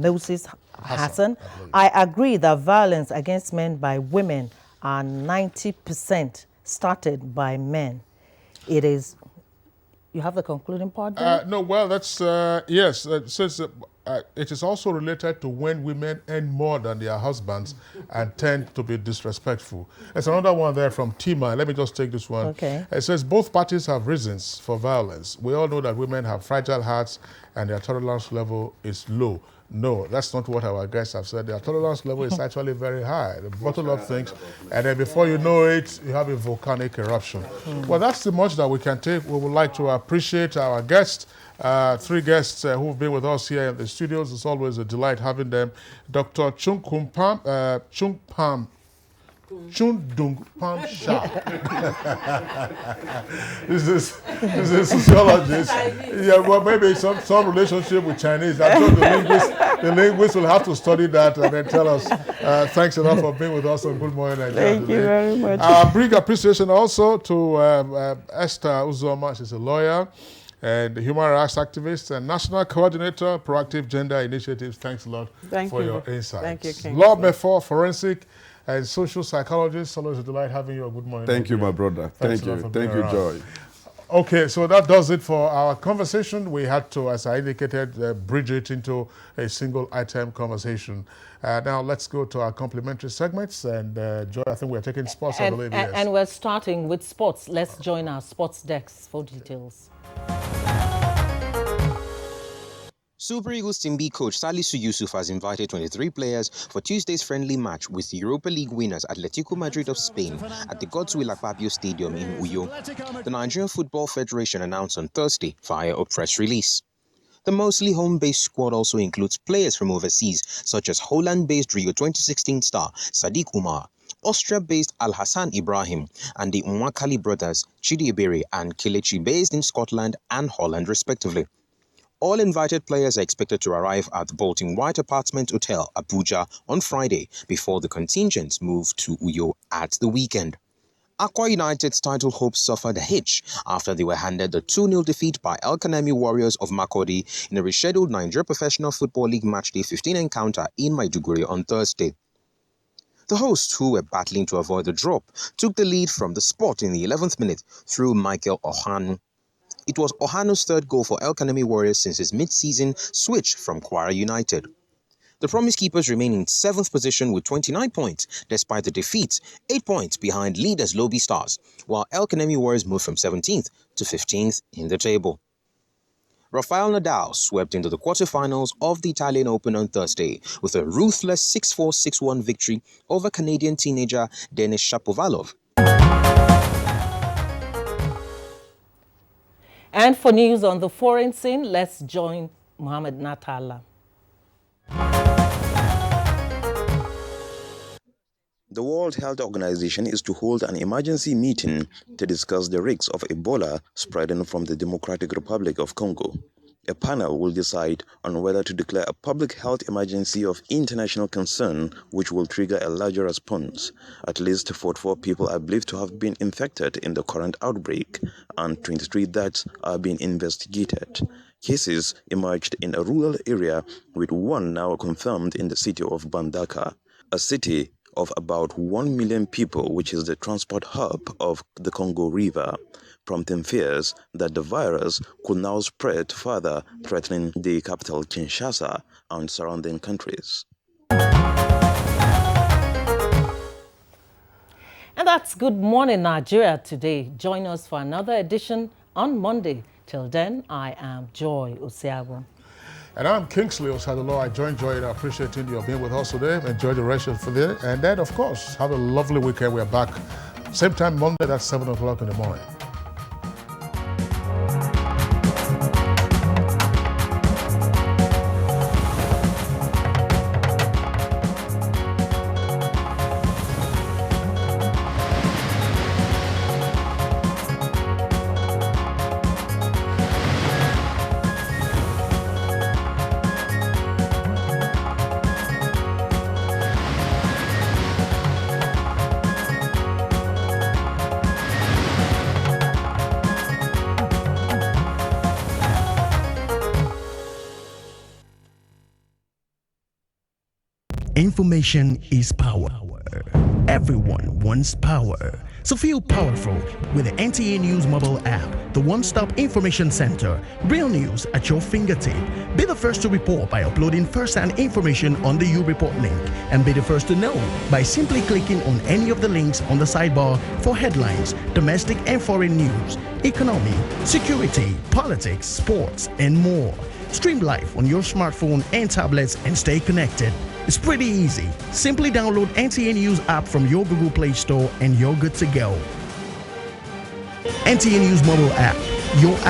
Moses Hassan. I agree that violence against men by women are 90% started by men. It is, you have the concluding part there? No, well, that's, yes. It says it is also related to when women earn more than their husbands and tend to be disrespectful. There's another one there from Tima. Let me just take this one. Okay. It says both parties have reasons for violence. We all know that women have fragile hearts and their tolerance level is low. No, that's not what our guests have said. Their tolerance level is actually very high. They bottle up things, and then before you know it, you have a volcanic eruption. Well, that's the much that we can take. We would like to appreciate our guests, three guests who've been with us here in the studios. It's always a delight having them. Dr. Chundung Pam Sha. This is a sociologist. Yeah, well, maybe some relationship with Chinese. I'm sure the linguist will have to study that and then tell us. Thanks a lot for being with us on Good Morning Nigeria. Thank you very much. Big appreciation also to Esther Uzoma. She's a lawyer and human rights activist and national coordinator, Proactive Gender Initiatives. Thanks a lot for your insights. Thank you, King. Law Before, forensic and social psychologist. Always a delight having you. Good morning. Thank you, my brother. Thank you. Thank you, Joy. Okay, so that does it for our conversation. We had to, as I indicated, bridge it into a single item conversation. Now let's go to our complimentary segments. And Joy, I think we're taking sports, I believe, yes. And we're starting with sports. Let's join our sports decks for details. Super Eagles Team B coach Salisu Yusuf has invited 23 players for Tuesday's friendly match with the Europa League winners Atletico Madrid of Spain at the Godswill Akpabio Stadium in Uyo. The Nigerian Football Federation announced on Thursday via a press release. The mostly home-based squad also includes players from overseas such as Holland-based Rio 2016 star Sadiq Umar, Austria-based Al Hassan Ibrahim, and the Nwakali brothers Chidi Ebere and Kelechi based in Scotland and Holland respectively. All invited players are expected to arrive at the Bolton White Apartment Hotel, Abuja, on Friday before the contingents move to Uyo at the weekend. Akwa United's title hopes suffered a hitch after they were handed the 2-0 defeat by El Kanemi Warriors of Makurdi in a rescheduled Nigeria Professional Football League Matchday 15 encounter in Maiduguri on Thursday. The hosts, who were battling to avoid the drop, took the lead from the spot in the 11th minute through Michael Ohanu. It was Ohanu's third goal for El Kanemi Warriors since his mid-season switch from Kwara United. The Promise Keepers remain in 7th position with 29 points despite the defeat, 8 points behind leaders Lobby Stars, while El Kanemi Warriors moved from 17th to 15th in the table. Rafael Nadal swept into the quarterfinals of the Italian Open on Thursday with a ruthless 6-4, 6-1 victory over Canadian teenager Denis Shapovalov. And for news on the foreign scene, let's join Mohammed Natala. The World Health Organization is to hold an emergency meeting to discuss the risks of Ebola spreading from the Democratic Republic of Congo. A panel will decide on whether to declare a public health emergency of international concern, which will trigger a larger response. At least 44 people are believed to have been infected in the current outbreak, and 23 deaths are being investigated. Cases emerged in a rural area, with one now confirmed in the city of Bandaka, a city of about 1 million people, which is the transport hub of the Congo River, prompting fears that the virus could now spread further, threatening the capital Kinshasa and surrounding countries. And that's Good Morning Nigeria today. Join us for another edition on Monday. Till then, I am Joy Osiago. And I'm Kingsley Osadolo. I enjoyed appreciating you being with us today. Enjoy the rest of the day. And then, of course, have a lovely weekend. We're back same time Monday, that's 7 o'clock in the morning. Information is power. Everyone wants power. So feel powerful with the NTA News mobile app, the one-stop information center. Real news at your fingertip. Be the first to report by uploading first-hand information on the U-Report link, and be the first to know by simply clicking on any of the links on the sidebar for headlines, domestic and foreign news, economy, security, politics, sports, and more. Stream live on your smartphone and tablets and stay connected. It's pretty easy. Simply download NTA News app from your Google Play Store and you're good to go. NTA News mobile app, your app.